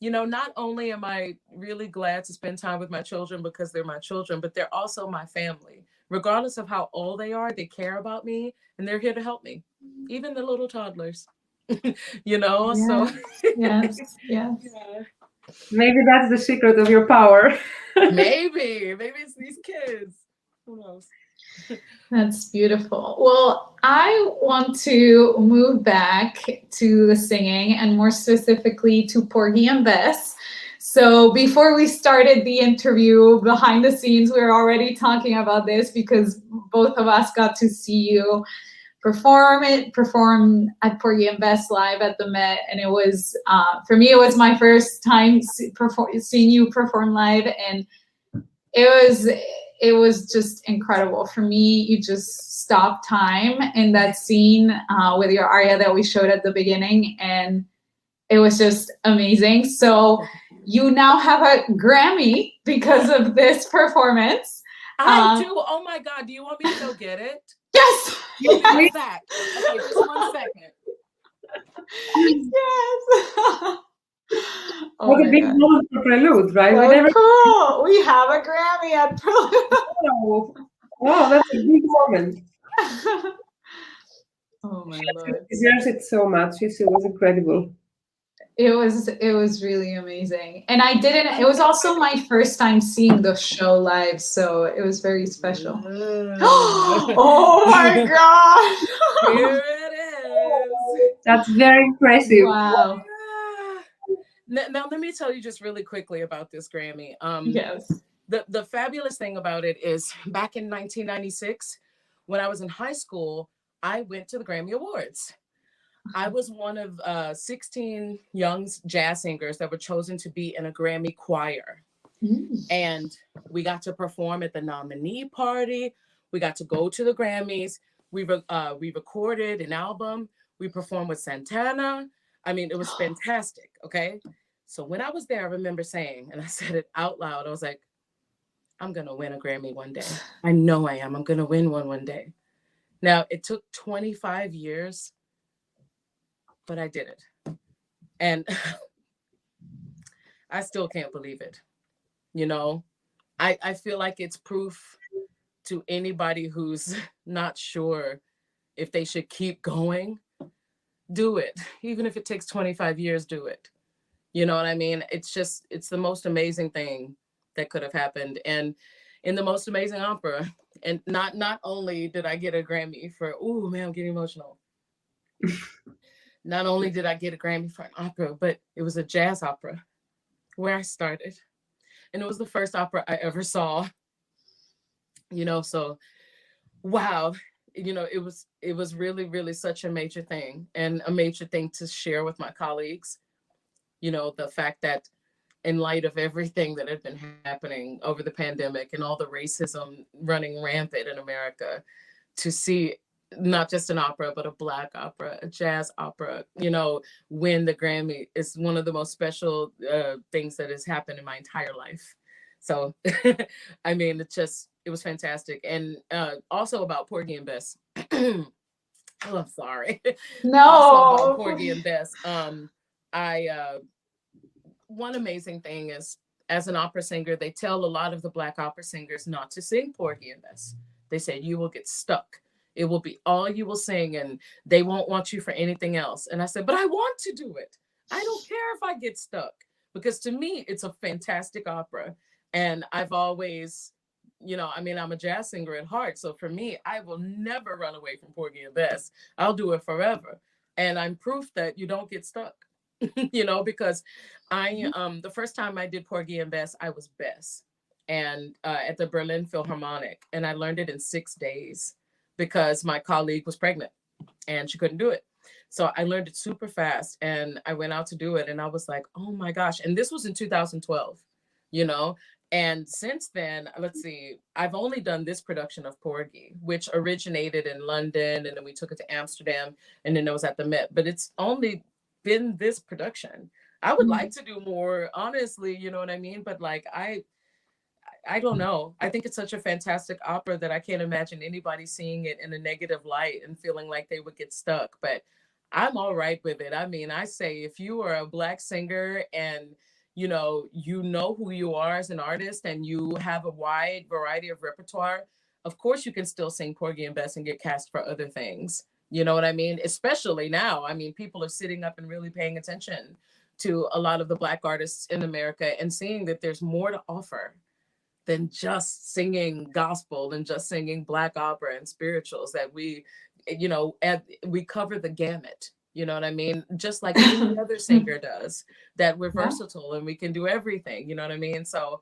not only am I really glad to spend time with my children because they're my children, but they're also my family. Regardless of how old they are, they care about me and they're here to help me. Even the little toddlers, so. Yes. Yeah. Maybe that's the secret of your power. Maybe it's these kids. Who knows? That's beautiful. Well, I want to move back to the singing and more specifically to Porgy and Bess. So before we started the interview, behind the scenes, we were already talking about this because both of us got to see you perform at Porgy and Bess live at the Met, and it was for me, it was my first time seeing you perform live, and it was just incredible. For me, you just stopped time in that scene with your aria that we showed at the beginning, and it was just amazing. So you now have a Grammy because of this perforance. I do. Oh my God. Do you want me to go get it? Yes. Give me a sec. Okay, just 1 second. Yes. Oh What a big moment for Prelude, right? So cool. We have a Grammy at Prelude. Wow, that's a big moment. Oh my Lord. She deserves it so much. It was incredible. It was really amazing. And it was also my first time seeing the show live, so it was very special. Oh my God. Here it is. That's very impressive. Wow. Now let me tell you just really quickly about this Grammy. Yes. The fabulous thing about it is back in 1996, when I was in high school, I went to the Grammy Awards. I was one of 16 young jazz singers that were chosen to be in a Grammy choir. And we got to perform at the nominee party. We got to go to the Grammys. We recorded an album. We performed with Santana. I mean, it was fantastic. Okay. So when I was there, I remember saying, and I said it out loud, I was like, I'm going to win a Grammy one day. I know I am. I'm going to win one day. Now, it took 25 years, but I did it. And I still can't believe it. I feel like it's proof to anybody who's not sure if they should keep going. Do it. Even if it takes 25 years, do it. You know what I mean? It's the most amazing thing that could have happened. And in the most amazing opera, and not only did I get a Grammy for, oh man, I'm getting emotional. Not only did I get a Grammy for an opera, but it was a jazz opera where I started. And it was the first opera I ever saw So wow, it was really, really such a major thing, and a major thing to share with my colleagues. The fact that in light of everything that had been happening over the pandemic and all the racism running rampant in America, to see not just an opera, but a Black opera, a jazz opera, win the Grammy is one of the most special things that has happened in my entire life. So, I mean, it was fantastic. And also about Porgy and Bess. Oh, I'm sorry. Also about No. Porgy and Bess. I One amazing thing is, as an opera singer, they tell a lot of the Black opera singers not to sing Porgy and Bess. They say you will get stuck. It will be all you will sing, and they won't want you for anything else. And I said, but I want to do it. I don't care if I get stuck, because to me, it's a fantastic opera. And I've always, I'm a jazz singer at heart. So for me, I will never run away from Porgy and Bess. I'll do it forever. And I'm proof that you don't get stuck. Because the first time I did Porgy and Bess, I was Bess, and at the Berlin Philharmonic, and I learned it in 6 days because my colleague was pregnant and she couldn't do it. So I learned it super fast, and I went out to do it, and I was like, oh my gosh. And this was in 2012, you know. And since then, let's see, I've only done this production of Porgy, which originated in London, and then we took it to Amsterdam, and then it was at the Met. But it's only been this production. I would like to do more, honestly, you know what I mean? But like, I don't know. I think it's such a fantastic opera that I can't imagine anybody seeing it in a negative light and feeling like they would get stuck. But I'm all right with it. I mean, I say if you are a Black singer and you know who you are as an artist and you have a wide variety of repertoire, of course you can still sing Porgy and Bess and get cast for other things. You know what I mean? Especially now. I mean, people are sitting up and really paying attention to a lot of the Black artists in America and seeing that there's more to offer than just singing gospel and just singing Black opera and spirituals. That we cover the gamut. You know what I mean? Just like any other singer does, that we're versatile and we can do everything. You know what I mean? So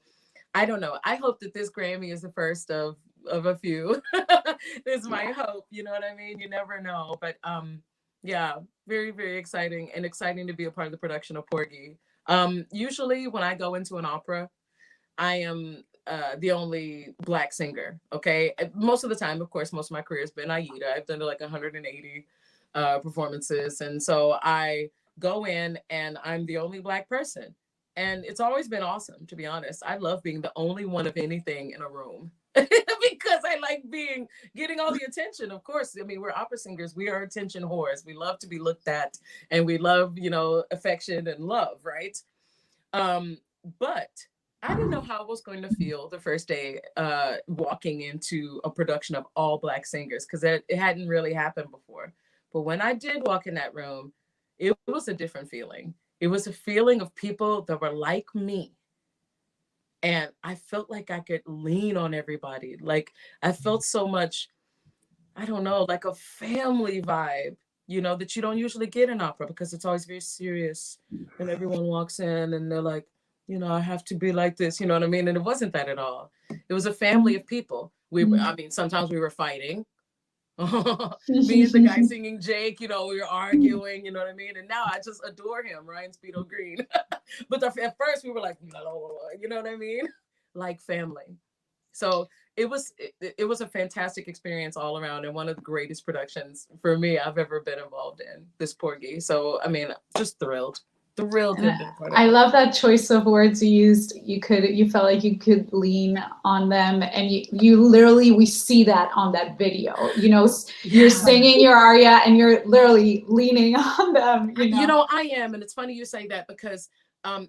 I don't know. I hope that this Grammy is the first of a few. This is my hope. You know what I mean? You never know. But yeah, very, very exciting, and exciting to be a part of the production of Porgy. Usually when I go into an opera, I am the only Black singer. Okay. Most of the time, of course, most of my career has been Aida. I've done like 180 performances. And so I go in and I'm the only Black person. And it's always been awesome, to be honest. I love being the only one of anything in a room because I like getting all the attention. Of course, I mean, we're opera singers. We are attention whores. We love to be looked at, and we love, affection and love, right? But I didn't know how I was going to feel the first day walking into a production of all Black singers, because it hadn't really happened before. But when I did walk in that room, it was a different feeling. It was a feeling of people that were like me. And I felt like I could lean on everybody. Like I felt so much, I don't know, like a family vibe, that you don't usually get in opera, because it's always very serious. And everyone walks in and they're like, I have to be like this, you know what I mean? And it wasn't that at all. It was a family of people. Sometimes we were fighting. Me and the guy singing Jake, we were arguing, you know what I mean? And now I just adore him, Ryan Speedo Green. But at first we were like, no, you know what I mean? Like family. So it was a fantastic experience all around, and one of the greatest productions for me I've ever been involved in, this Porgy. So I mean, just thrilled. I love that choice of words you used. You felt like you could lean on them, and you literally, we see that on that video. You're singing your aria and you're literally leaning on them. I am, and it's funny you say that, because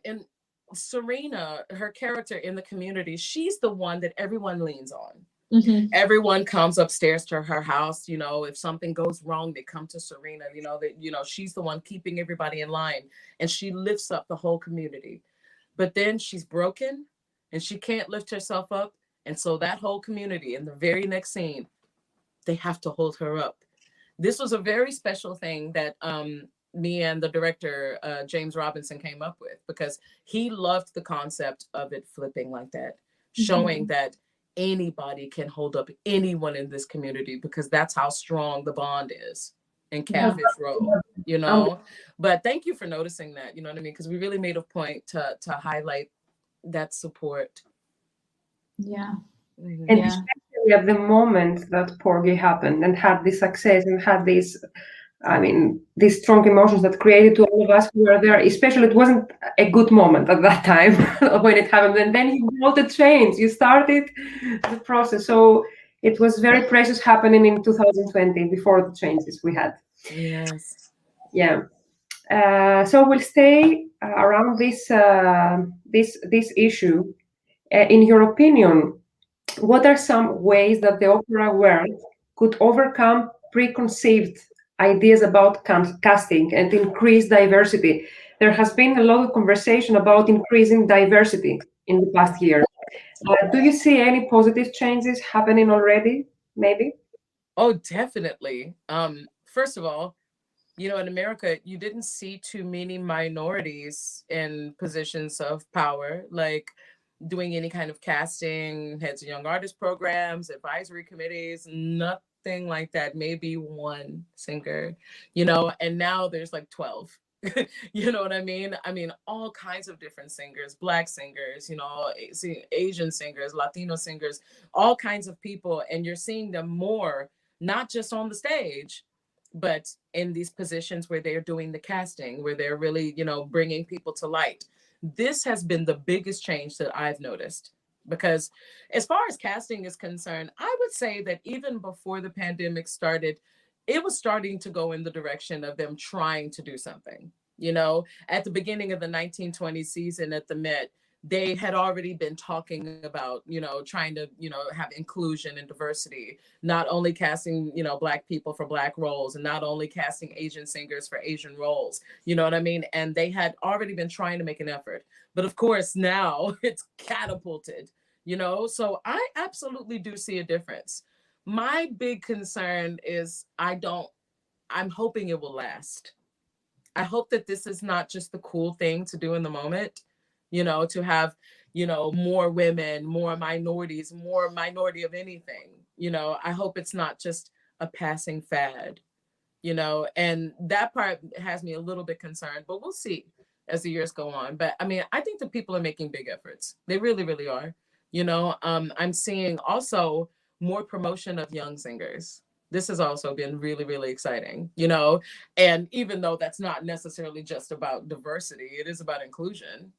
in Serena, her character in the community, she's the one that everyone leans on. Mm-hmm. Everyone comes upstairs to her house. If something goes wrong, they come to Serena. She's the one keeping everybody in line, and she lifts up the whole community. But then she's broken, and she can't lift herself up, and so that whole community, in the very next scene, they have to hold her up. This was a very special thing that me and the director, James Robinson, came up with, because he loved the concept of it flipping like that, showing that anybody can hold up anyone in this community, because that's how strong the bond is in Catfish Row, you know. But thank you for noticing that, you know what I mean? Because we really made a point to highlight that support. Yeah. And especially at the moment that Porgy happened and had this success and had this, I mean, these strong emotions that created to all of us who were there. Especially, it wasn't a good moment at that time when it happened. And then you brought the change. You started the process. So it was very precious happening in 2020 before the changes we had. Yes. Yeah. So we'll stay around this issue. In your opinion, what are some ways that the opera world could overcome preconceived ideas about casting and increase diversity? There has been a lot of conversation about increasing diversity in the past year. Do you see any positive changes happening already? Maybe. Oh, definitely. First of all, you know, in America, you didn't see too many minorities in positions of power, like doing any kind of casting, heads of young artist programs, advisory committees, nothing like that. Maybe one singer, you know, and now there's like 12. You know what I mean? I mean, all kinds of different singers, Black singers, you know, Asian singers, Latino singers, all kinds of people. And you're seeing them more, not just on the stage, but in these positions where they're doing the casting, where they're really, you know, bringing people to light. This has been the biggest change that I've noticed, because as far as casting is concerned, I would say that even before the pandemic started, it was starting to go in the direction of them trying to do something. You know, at the beginning of the 1920 season at the Met, they had already been talking about, you know, trying to, you know, have inclusion and diversity, not only casting, you know, Black people for Black roles, and not only casting Asian singers for Asian roles, you know what I mean? And they had already been trying to make an effort. But of course, now it's catapulted, you know? So I absolutely do see a difference. My big concern is I'm hoping it will last. I hope that this is not just the cool thing to do in the moment, you know, to have, you know, more women, more minorities, more minority of anything. You know, I hope it's not just a passing fad, you know, and that part has me a little bit concerned, but we'll see as the years go on. But I mean, I think that people are making big efforts. They really, really are. You know, I'm seeing also more promotion of young singers. This has also been really, really exciting, you know, and even though that's not necessarily just about diversity, it is about inclusion.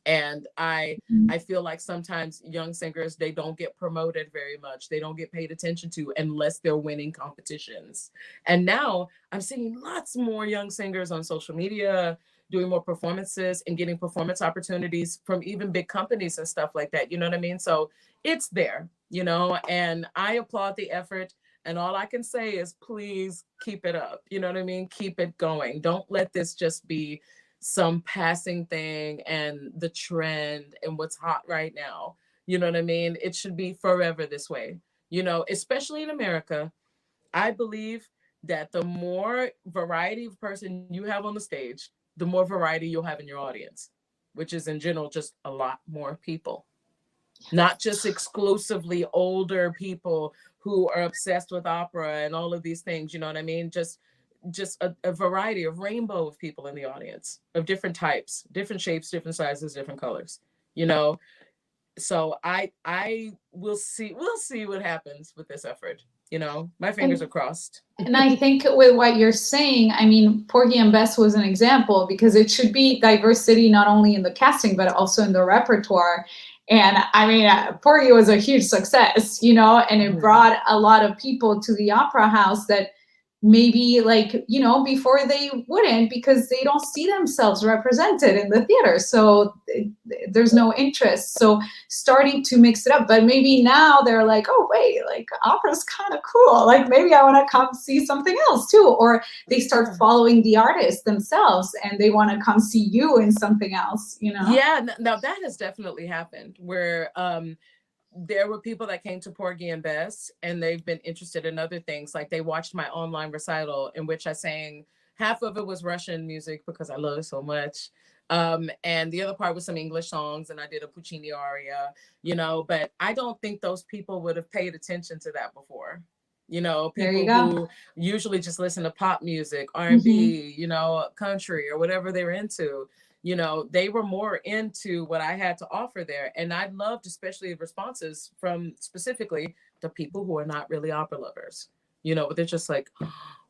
And I feel like sometimes young singers, they don't get promoted very much, they don't get paid attention to unless they're winning competitions. And now I'm seeing lots more young singers on social media doing more performances and getting performance opportunities from even big companies and stuff like that, you know what I mean? So it's there, you know, and I applaud the effort. And all I can say is, please keep it up, you know what I mean? Keep it going. Don't let this just be some passing thing and the trend and what's hot right now. You know what I mean? It should be forever this way, you know, especially in America. I believe that the more variety of person you have on the stage, the more variety you'll have in your audience, which is in general just a lot more people, not just exclusively older people who are obsessed with opera and all of these things, you know what I mean? Just a variety of rainbow of people in the audience, of different types, different shapes, different sizes, different colors, you know. So I will see, we'll see what happens with this effort, you know. My fingers are crossed. And I think with what you're saying, I mean, Porgy and Bess was an example, because it should be diversity not only in the casting but also in the repertoire. And I mean, Porgy was a huge success, you know, and it brought a lot of people to the opera house that maybe, like, you know, before they wouldn't, because they don't see themselves represented in the theater. So there's no interest. So starting to mix it up, but maybe now they're like, oh wait, like opera's kind of cool. Like maybe I want to come see something else too. Or they start following the artists themselves and they want to come see you in something else, you know? Yeah, now that has definitely happened, where there were people that came to Porgy and Bess and they've been interested in other things. Like they watched my online recital in which I sang Half of it was Russian music because I love it so much. And the other part was some English songs, and I did a Puccini aria, but I don't think those people would have paid attention to that before. There you People go. who usually just listen to pop music, Mm-hmm. R&B, country or whatever they were into, they were more into what I had to offer there. And I loved especially responses from specifically the people who are not really opera lovers, but they're just like,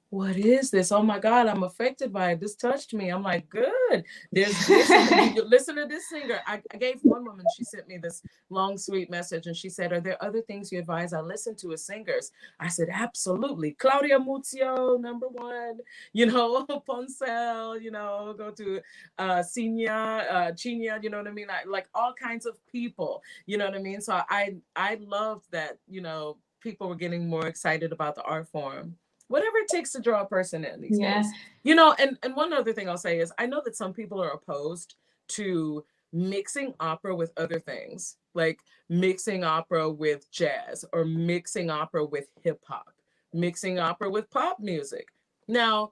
what is this? Oh my God, I'm affected by it. This touched me. I'm like, good. There's this. And then you listen to this singer. I gave one woman, she sent me this long, sweet message. And she said, are there other things you advise I listen to as singers? I said, absolutely. Claudia Muzio, number one, Poncel, go to Chinya, you know what I mean? Like all kinds of people, you know what I mean? So I loved that, people were getting more excited about the art form. Whatever it takes to draw a person in these days. And one other thing I'll say is I know that some people are opposed to mixing opera with other things, like mixing opera with jazz or mixing opera with hip hop, mixing opera with pop music. Now,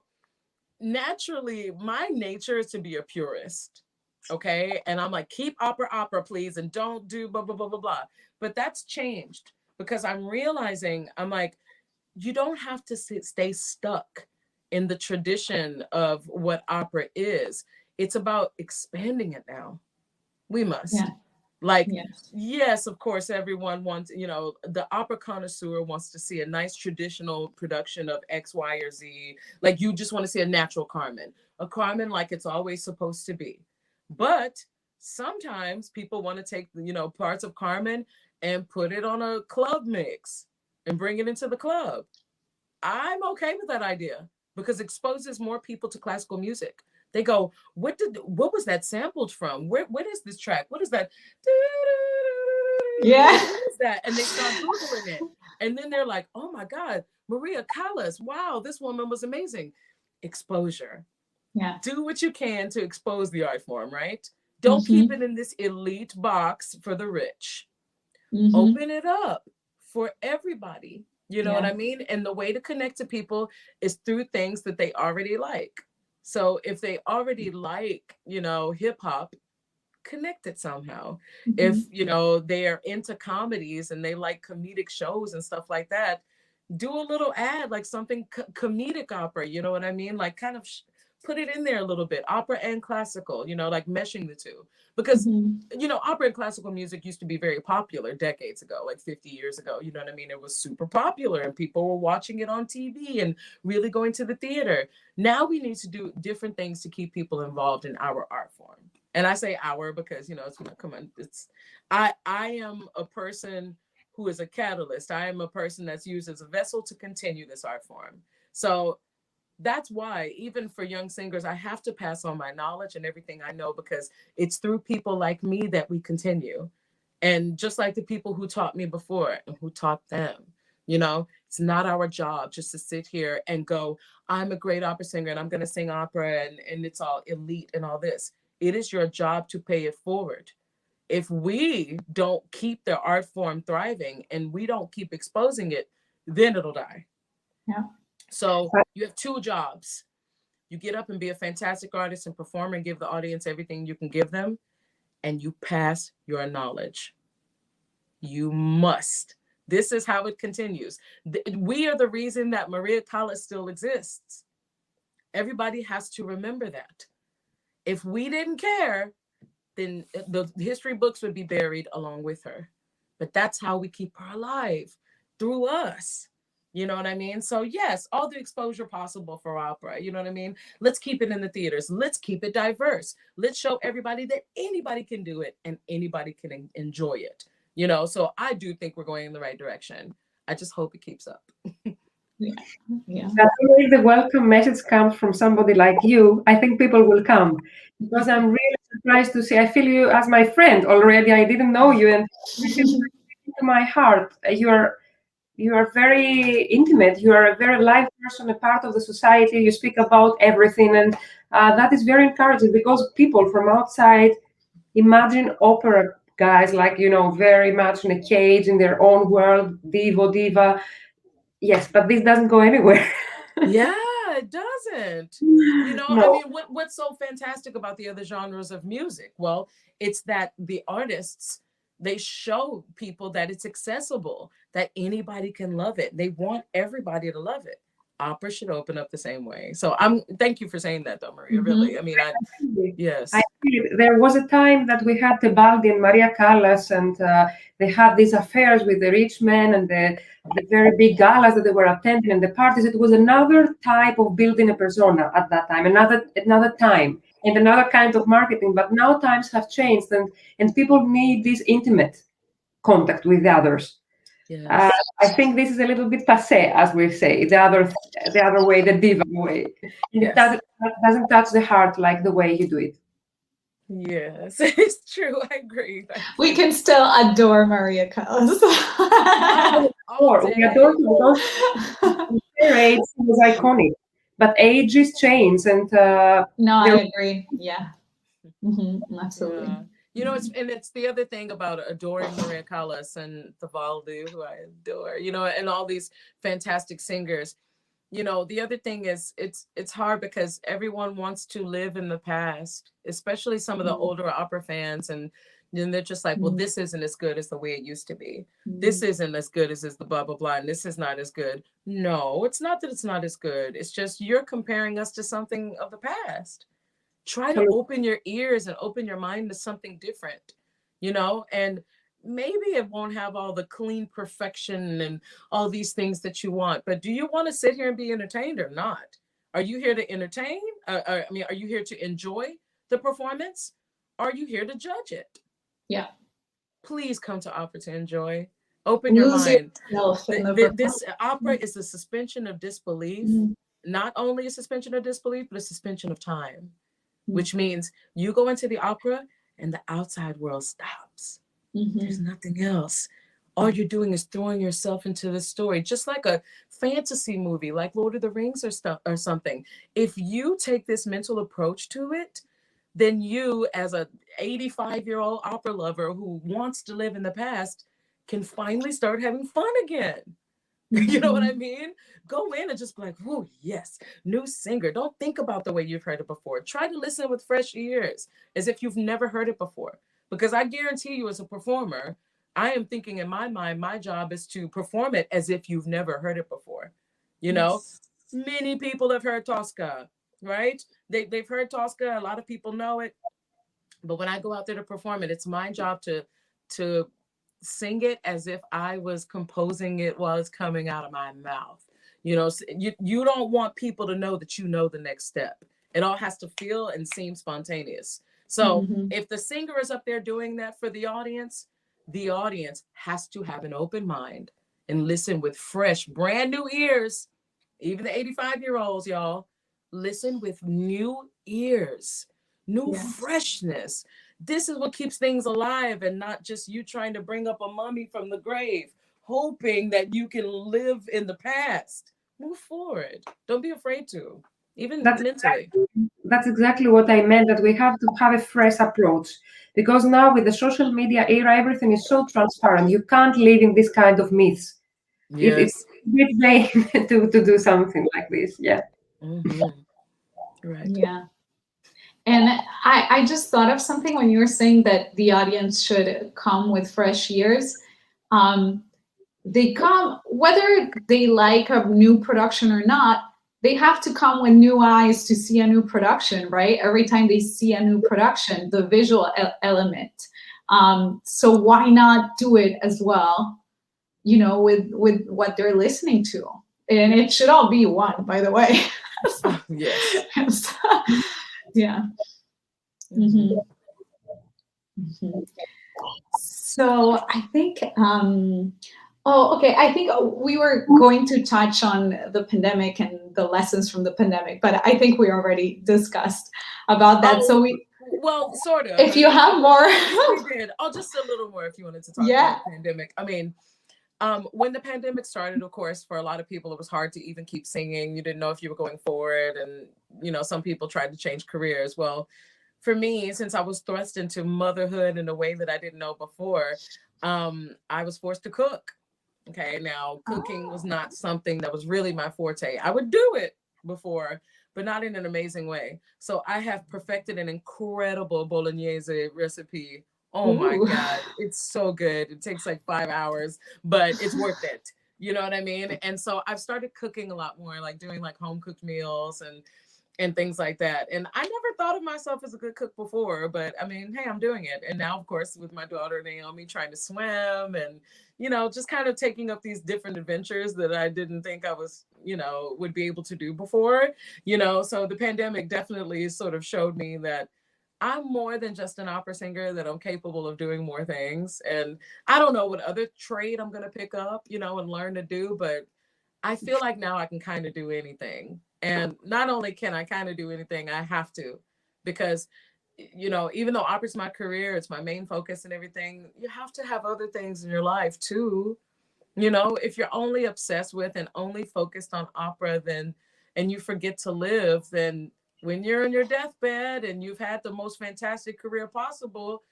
naturally, my nature is to be a purist. Okay. And I'm like, keep opera, please, and don't do blah, blah, blah, blah, blah. But that's changed because I'm realizing, I'm like, you don't have to stay stuck in the tradition of what opera is. It's about expanding it now. We must. Yeah. Like, yes, of course, everyone wants, the opera connoisseur wants to see a nice traditional production of X, Y, or Z. Like, you just want to see a natural Carmen, a Carmen like it's always supposed to be. But sometimes people want to take, parts of Carmen and put it on a club mix and bring it into the club. I'm okay with that idea because it exposes more people to classical music. They go, what was that sampled from? What is this track? What is that? Yeah. What is that? And they start Googling it. And then they're like, oh my God, Maria Callas. Wow, this woman was amazing. Exposure. Yeah. Do what you can to expose the art form, right? Don't keep it in this elite box for the rich. Open it up for everybody. You know what I mean? And the way to connect to people is through things that they already like. So if they already like, hip hop, connect it somehow. If, they're into comedies and they like comedic shows and stuff like that, do a little ad, like something comedic opera, you know what I mean? Like kind of put it in there a little bit, opera and classical, like meshing the two. Because, opera and classical music used to be very popular decades ago, like 50 years ago, you know what I mean? It was super popular and people were watching it on TV and really going to the theater. Now we need to do different things to keep people involved in our art form. And I say our because, I am a person who is a catalyst. I am a person that's used as a vessel to continue this art form. So that's why, even for young singers, I have to pass on my knowledge and everything I know because it's through people like me that we continue. And just like the people who taught me before and who taught them, it's not our job just to sit here and go, I'm a great opera singer and I'm going to sing opera and it's all elite and all this. It is your job to pay it forward. If we don't keep the art form thriving and we don't keep exposing it, then it'll die. Yeah. So you have two jobs. You get up and be a fantastic artist and perform and give the audience everything you can give them, and you pass your knowledge. You must. This is how it continues. We are the reason that Maria Callas still exists. Everybody has to remember that. If we didn't care, then the history books would be buried along with her. But that's how we keep her alive, through us. You know what I mean? So yes, all the exposure possible for opera. You know what I mean? Let's keep it in the theaters. Let's keep it diverse. Let's show everybody that anybody can do it and anybody can enjoy it. So I do think we're going in the right direction. I just hope it keeps up. Yeah. If the welcome message comes from somebody like you, I think people will come because I'm really surprised to see. I feel you as my friend already. I didn't know you, and this is to my heart. You are very intimate. You are a very live person, a part of the society. You speak about everything, and that is very encouraging because people from outside imagine opera guys like very much in a cage in their own world, diva. Yes, but this doesn't go anywhere. Yeah, it doesn't. You know, I No. mean, what's so fantastic about the other genres of music? Well, it's that the artists, they show people that it's accessible, that anybody can love it. They want everybody to love it. Opera should open up the same way. So thank you for saying that though, Maria. Really. I mean, yes. I feel there was a time that we had Tebaldi and Maria Callas, and they had these affairs with the rich men and the very big galas that they were attending and the parties. It was another type of building a persona at that time, another time, and another kind of marketing. But now times have changed, and people need this intimate contact with the others. Yes. I think this is a little bit passé, as we say, the other way, the diva way. And Yes. it doesn't touch the heart like the way you do it. Yes, it's true. I agree. We can still adore Maria Callas. We adore her because her age was iconic, but ages change, and No, I agree. Yeah. Absolutely. Yeah. You know, it's the other thing about adoring Maria Callas and Tebaldi, who I adore, you know, and all these fantastic singers. You know, the other thing is it's hard because everyone wants to live in the past, especially some of the older opera fans, and then they're just like, well, this isn't as good as the way it used to be. This isn't as good as the blah blah blah, and this is not as good. No, it's not that it's not as good. It's just you're comparing us to something of the past. Try to open your ears and open your mind to something different, you know, and maybe it won't have all the clean perfection and all these things that you want, but do you want to sit here and be entertained or not? Are you here to entertain? I mean, are you here to enjoy the performance? Are you here to judge it? Yeah. Please come to opera to enjoy. Open your mind. This opera is a suspension of disbelief, not only a suspension of disbelief, but a suspension of time. Which means you go into the opera and the outside world stops. There's nothing else. All you're doing is throwing yourself into the story, just like a fantasy movie, like Lord of the Rings or something. If you take this mental approach to it, then you, as a 85-year-old opera lover who wants to live in the past, can finally start having fun again. You know what I mean? Go in and just be like, oh, yes, new singer. Don't think about the way you've heard it before. Try to listen with fresh ears as if you've never heard it before. Because I guarantee you as a performer, I am thinking in my mind, my job is to perform it as if you've never heard it before. You know, many people have heard Tosca, right? They've heard Tosca. A lot of people know it. But when I go out there to perform it, it's my job to sing it as if I was composing it while it's coming out of my mouth. You know, you don't want people to know that you know the next step. It all has to feel and seem spontaneous. So if the singer is up there doing that for the audience has to have an open mind and listen with fresh, brand new ears. Even the 85-year-olds, y'all, listen with new ears, new freshness. This is what keeps things alive, and not just you trying to bring up a mummy from the grave, hoping that you can live in the past. Move forward. Don't be afraid to, even mentally. That's exactly what I meant, that we have to have a fresh approach. Because now with the social media era, everything is so transparent. You can't live in this kind of myths. Yes. It's a bit vain to do something like this. Yeah. Right. Yeah. And I just thought of something when you were saying that the audience should come with fresh ears. They come, whether they like a new production or not, they have to come with new eyes to see a new production, right? Every time they see a new production, the visual element. So why not do it as well, you know, with what they're listening to? And it should all be one, by the way. Yes. Yeah. So I think, I think we were going to touch on the pandemic and the lessons from the pandemic, but I think we already discussed about that. Well, sort of. If you have more. We did. Just a little more if you wanted to talk about the pandemic. I mean, when the pandemic started, of course, for a lot of people, it was hard to even keep singing. You didn't know if you were going forward. And, you know, some people tried to change careers. Well, for me, since I was thrust into motherhood in a way that I didn't know before, I was forced to cook. Okay, now cooking was not something that was really my forte. I would do it, before, but not in an amazing way. So I have perfected an incredible bolognese recipe. Oh my Ooh. God, it's so good. It takes like 5 hours, but it's worth it. You know what I mean? And so I've started cooking a lot more, like doing like home cooked meals and things like that. And I never thought of myself as a good cook before, but I mean, hey, I'm doing it. And now, of course, with my daughter Naomi trying to swim and, you know, just kind of taking up these different adventures that I didn't think I was, you know, would be able to do before, you know. So the pandemic definitely sort of showed me that I'm more than just an opera singer, that I'm capable of doing more things. And I don't know what other trade I'm going to pick up, you know, and learn to do, but I feel like now I can kind of do anything. And not only can I kind of do anything, I have to, because, you know, even though opera's my career, it's my main focus and everything, you have to have other things in your life too. You know, if you're only obsessed with and only focused on opera, then, and you forget to live, then when you're in your deathbed and you've had the most fantastic career possible,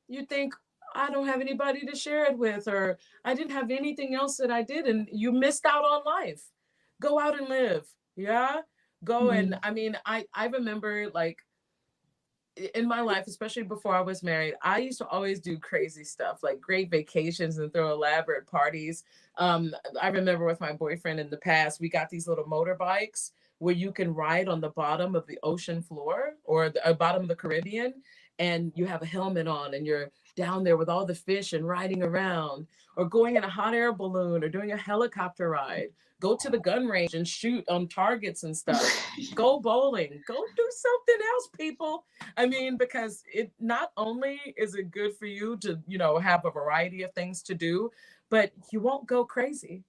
you think, I don't have anybody to share it with, or I didn't have anything else that I did, and you missed out on life. Go out and live. Yeah. Go. And I mean, I remember like in my life, especially before I was married, I used to always do crazy stuff, like great vacations and throw elaborate parties. I remember with my boyfriend in the past, we got these little motorbikes where you can ride on the bottom of the ocean floor or the bottom of the Caribbean, and you have a helmet on and you're down there with all the fish and riding around, or going in a hot air balloon, or doing a helicopter ride. Go to the gun range and shoot on targets and stuff. Go bowling. Go do something else, people. I mean, because it not only is it good for you to, you know, have a variety of things to do, but you won't go crazy.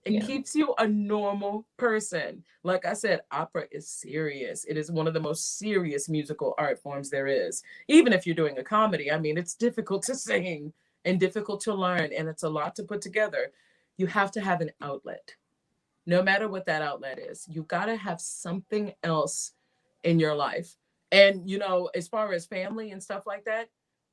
It keeps you a normal person. Like I said, opera is serious. It is one of the most serious musical art forms there is. Even if you're doing a comedy, I mean, it's difficult to sing and difficult to learn, and it's a lot to put together. You have to have an outlet. No matter what that outlet is, you've got to have something else in your life. And, you know, as far as family and stuff like that,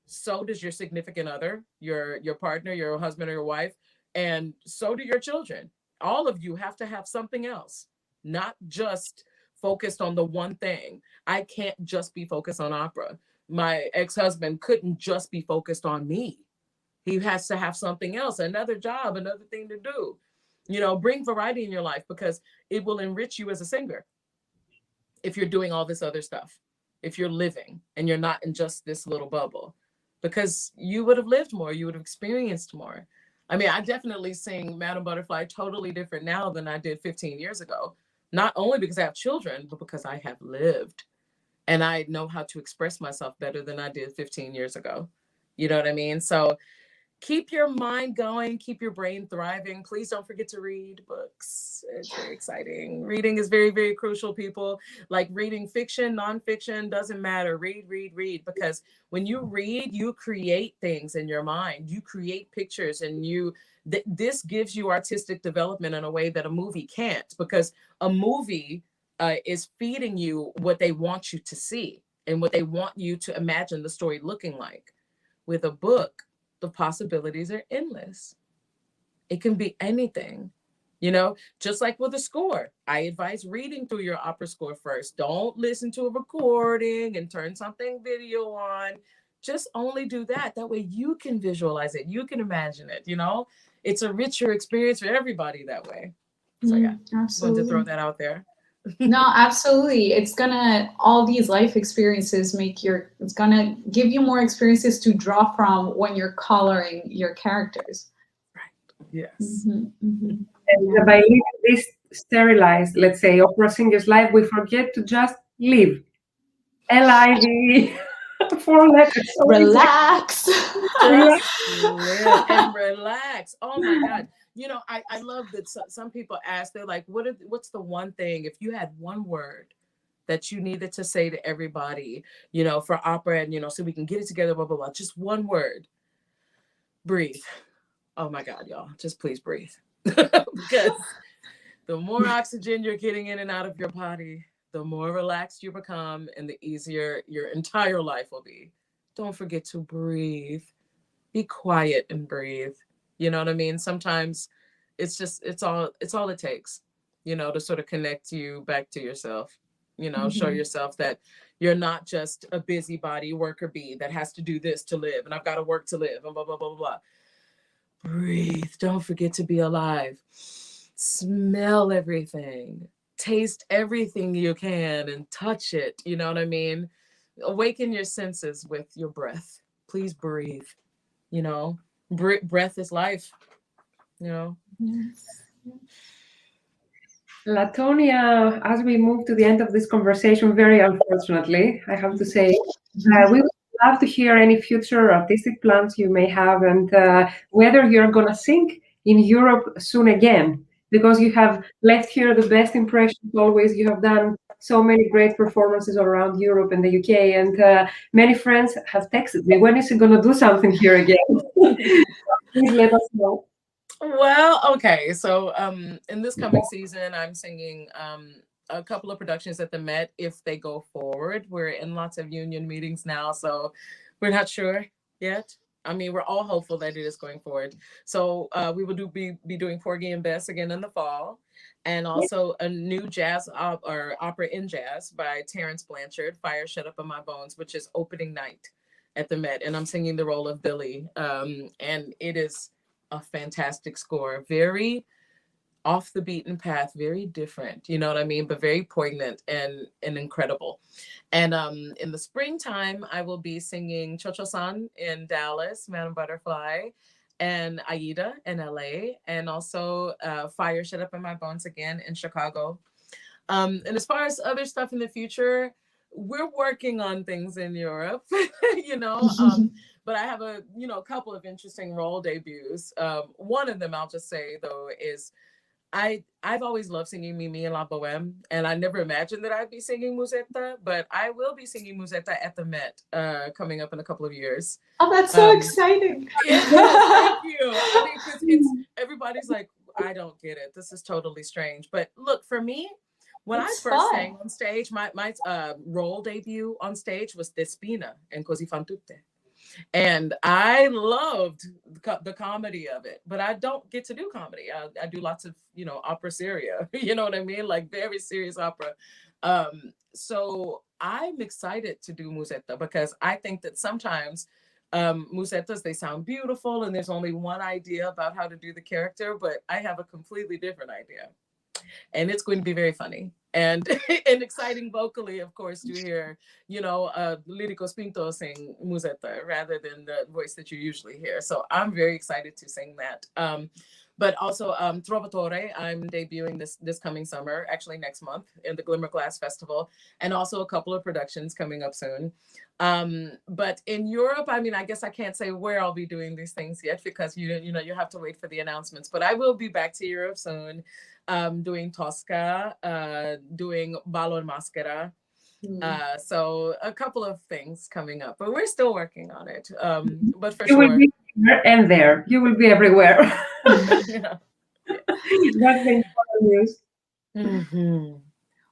so does your significant other, your partner, your husband or your wife, and so do your children. All of you have to have something else, not just focused on the one thing. I can't just be focused on opera. My ex-husband couldn't just be focused on me. He has to have something else, another job, another thing to do. You know, bring variety in your life, because it will enrich you as a singer if you're doing all this other stuff, if you're living and you're not in just this little bubble, because you would have lived more, you would have experienced more. I mean, I definitely sing Madam Butterfly totally different now than I did 15 years ago, not only because I have children, but because I have lived and I know how to express myself better than I did 15 years ago. You know what I mean? So keep your mind going, keep your brain thriving. Please don't forget to read books. It's very exciting. Reading is very, very crucial, people. Like reading fiction, nonfiction, doesn't matter. Read, read, read. Because when you read, you create things in your mind. You create pictures, and this gives you artistic development in a way that a movie can't, because a movie is feeding you what they want you to see and what they want you to imagine the story looking like. With a book, the possibilities are endless. It can be anything, you know, just like with a score. I advise reading through your opera score first. Don't listen to a recording and turn something video on. Just only do that. That way you can visualize it. You can imagine it, you know. It's a richer experience for everybody that way. So yeah, wanted to throw that out there. No, absolutely. It's gonna, all these life experiences it's gonna give you more experiences to draw from when you're coloring your characters. Right. Yes. And by living this sterilized, let's say, opera singer's life, we forget to just live. L-I-V-E. 4 letters. So Relax. Just live and relax. Oh my God. You know, I love that some people ask, they're like, what's the one thing, if you had one word that you needed to say to everybody, you know, for opera, and, you know, so we can get it together, blah, blah, blah. Just one word. Breathe. Oh my God, y'all. Just please breathe. Because the more oxygen you're getting in and out of your body, the more relaxed you become, and the easier your entire life will be. Don't forget to breathe. Be quiet and breathe. You know what I mean? Sometimes it's all it takes. to sort of connect you back to yourself, show yourself that you're not just a busybody worker bee that has to do this to live, and I've got to work to live, and blah, blah, blah, blah, blah. Breathe. Don't forget to be alive. Smell everything. Taste everything you can and touch it. You know what I mean? Awaken your senses with your breath. Please breathe. Breath is life. Yes. Latonia, as we move to the end of this conversation, very unfortunately, I have to say, we would love to hear any future artistic plans you may have, and whether you're going to sing in Europe soon again, because you have left here the best impressions always. You have done so many great performances around Europe and the UK, and many friends have texted me, when is he going to do something here again? Please let us know. Well, okay. So in this coming season, I'm singing a couple of productions at the Met if they go forward. We're in lots of union meetings now, so we're not sure yet. I mean, we're all hopeful that it is going forward. So we will be doing Porgy and Bess again in the fall, and also a new jazz or opera in jazz by Terrence Blanchard, Fire Shut Up in My Bones, which is opening night at the Met, and I'm singing the role of Billy, and it is a fantastic score, very off the beaten path, very different, you know what I mean, but very poignant and incredible. And in the springtime, I will be singing Cho-Cho-san in Dallas, Madam Butterfly, and Aida in LA, and also Fire Shut Up in My Bones again in Chicago. And as far as other stuff in the future, we're working on things in Europe, but I have a couple of interesting role debuts. One of them, I'll just say though, is I've always loved singing Mimi and La Boheme, and I never imagined that I'd be singing Musetta, but I will be singing Musetta at the Met coming up in a couple of years. Oh, that's so exciting! Yeah, thank you. I mean, 'cause everybody's like, I don't get it. This is totally strange. But look, for me, when I first sang on stage, my role debut on stage was Despina in Così fan tutte. And I loved the comedy of it, but I don't get to do comedy. I do lots of, opera seria, you know what I mean? Like very serious opera. So I'm excited to do Musetta because I think that sometimes Musettas, they sound beautiful and there's only one idea about how to do the character, but I have a completely different idea. And it's going to be very funny and exciting vocally, of course, to hear, Lirico Spinto sing Musetta rather than the voice that you usually hear. So I'm very excited to sing that. But also Trovatore, I'm debuting this coming summer, actually next month in the Glimmer Glass Festival, and also a couple of productions coming up soon. But in Europe, I mean, I guess I can't say where I'll be doing these things yet because you have to wait for the announcements. But I will be back to Europe soon, doing Tosca, doing Ballo and Maschera. So a couple of things coming up, but we're still working on it. But for sure. Will be here and there. You will be everywhere. Yeah. That's the important news. Mm-hmm.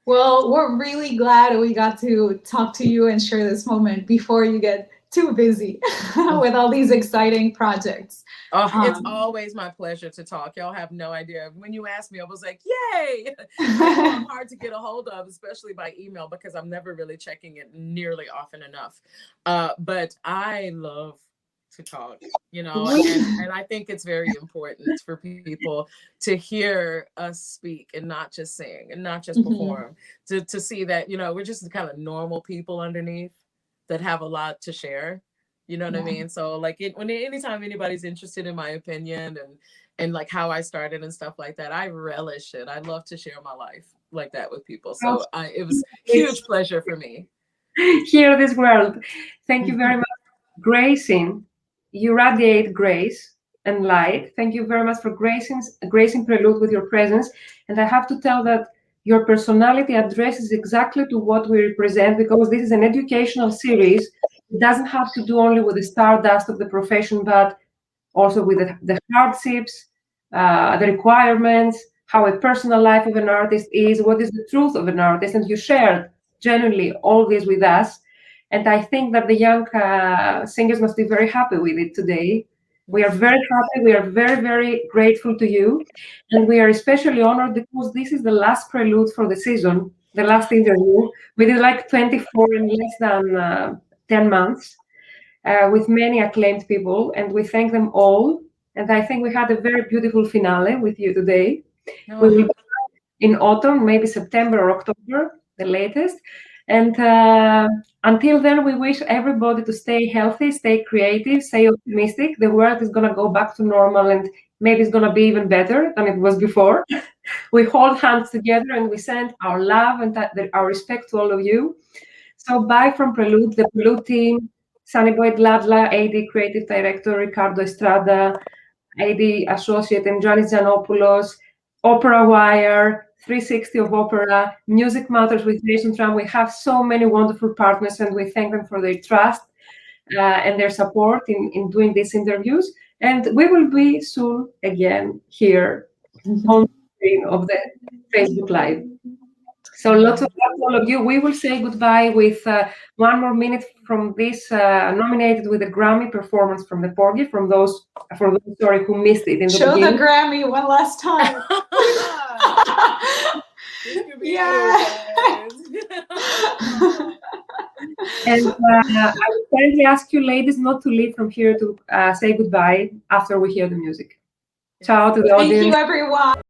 Well, we're really glad we got to talk to you and share this moment before you get too busy with all these exciting projects. Oh, it's always my pleasure to talk. Y'all have no idea. When you asked me, I was like, yay! I'm hard to get a hold of, especially by email, because I'm never really checking it nearly often enough. But I love to talk, and I think it's very important for people to hear us speak and not just sing and not just perform, to see that, we're just kind of normal people underneath that have a lot to share. You know what I mean? So like anytime anybody's interested in my opinion and like how I started and stuff like that, I relish it. I love to share my life like that with people. So it was a huge pleasure for me. Hear this world. Thank you very much. Gracing, you radiate grace and light. Thank you very much for gracing Prelude with your presence. And I have to tell that your personality addresses exactly to what we represent, because this is an educational series. It doesn't have to do only with the stardust of the profession, but also with the hardships, the requirements, how a personal life of an artist is, what is the truth of an artist. And you shared genuinely all this with us. And I think that the young singers must be very happy with it today. We are very happy. We are very, very grateful to you. And we are especially honored because this is the last prelude for the season, the last interview. We did like 24 in less than 10 months with many acclaimed people, and we thank them all. And I think we had a very beautiful finale with you today. Oh. We will be in autumn, maybe September or October, the latest. And until then, we wish everybody to stay healthy, stay creative, stay optimistic. The world is going to go back to normal, and maybe it's going to be even better than it was before. We hold hands together and we send our love and our respect to all of you. So bye from Prelude, the Prelude team, Sunny Boy Gladla, AdE Creative Director, Ricardo Estrada, AdE Associate, and Giannis Giannopoulos, Opera Wire, 360 of Opera, Music Matters with Jason Tram. We have so many wonderful partners, and we thank them for their trust and their support in doing these interviews. And we will be soon again here on the screen of the Facebook Live. So lots of love to all of you. We will say goodbye with one more minute from this nominated with a Grammy performance from the Porgy, for those who missed it in the Show beginning. the Grammy one last time. Yeah. And I would kindly ask you ladies not to leave from here to say goodbye after we hear the music. Ciao to the audience. Thank you, everyone.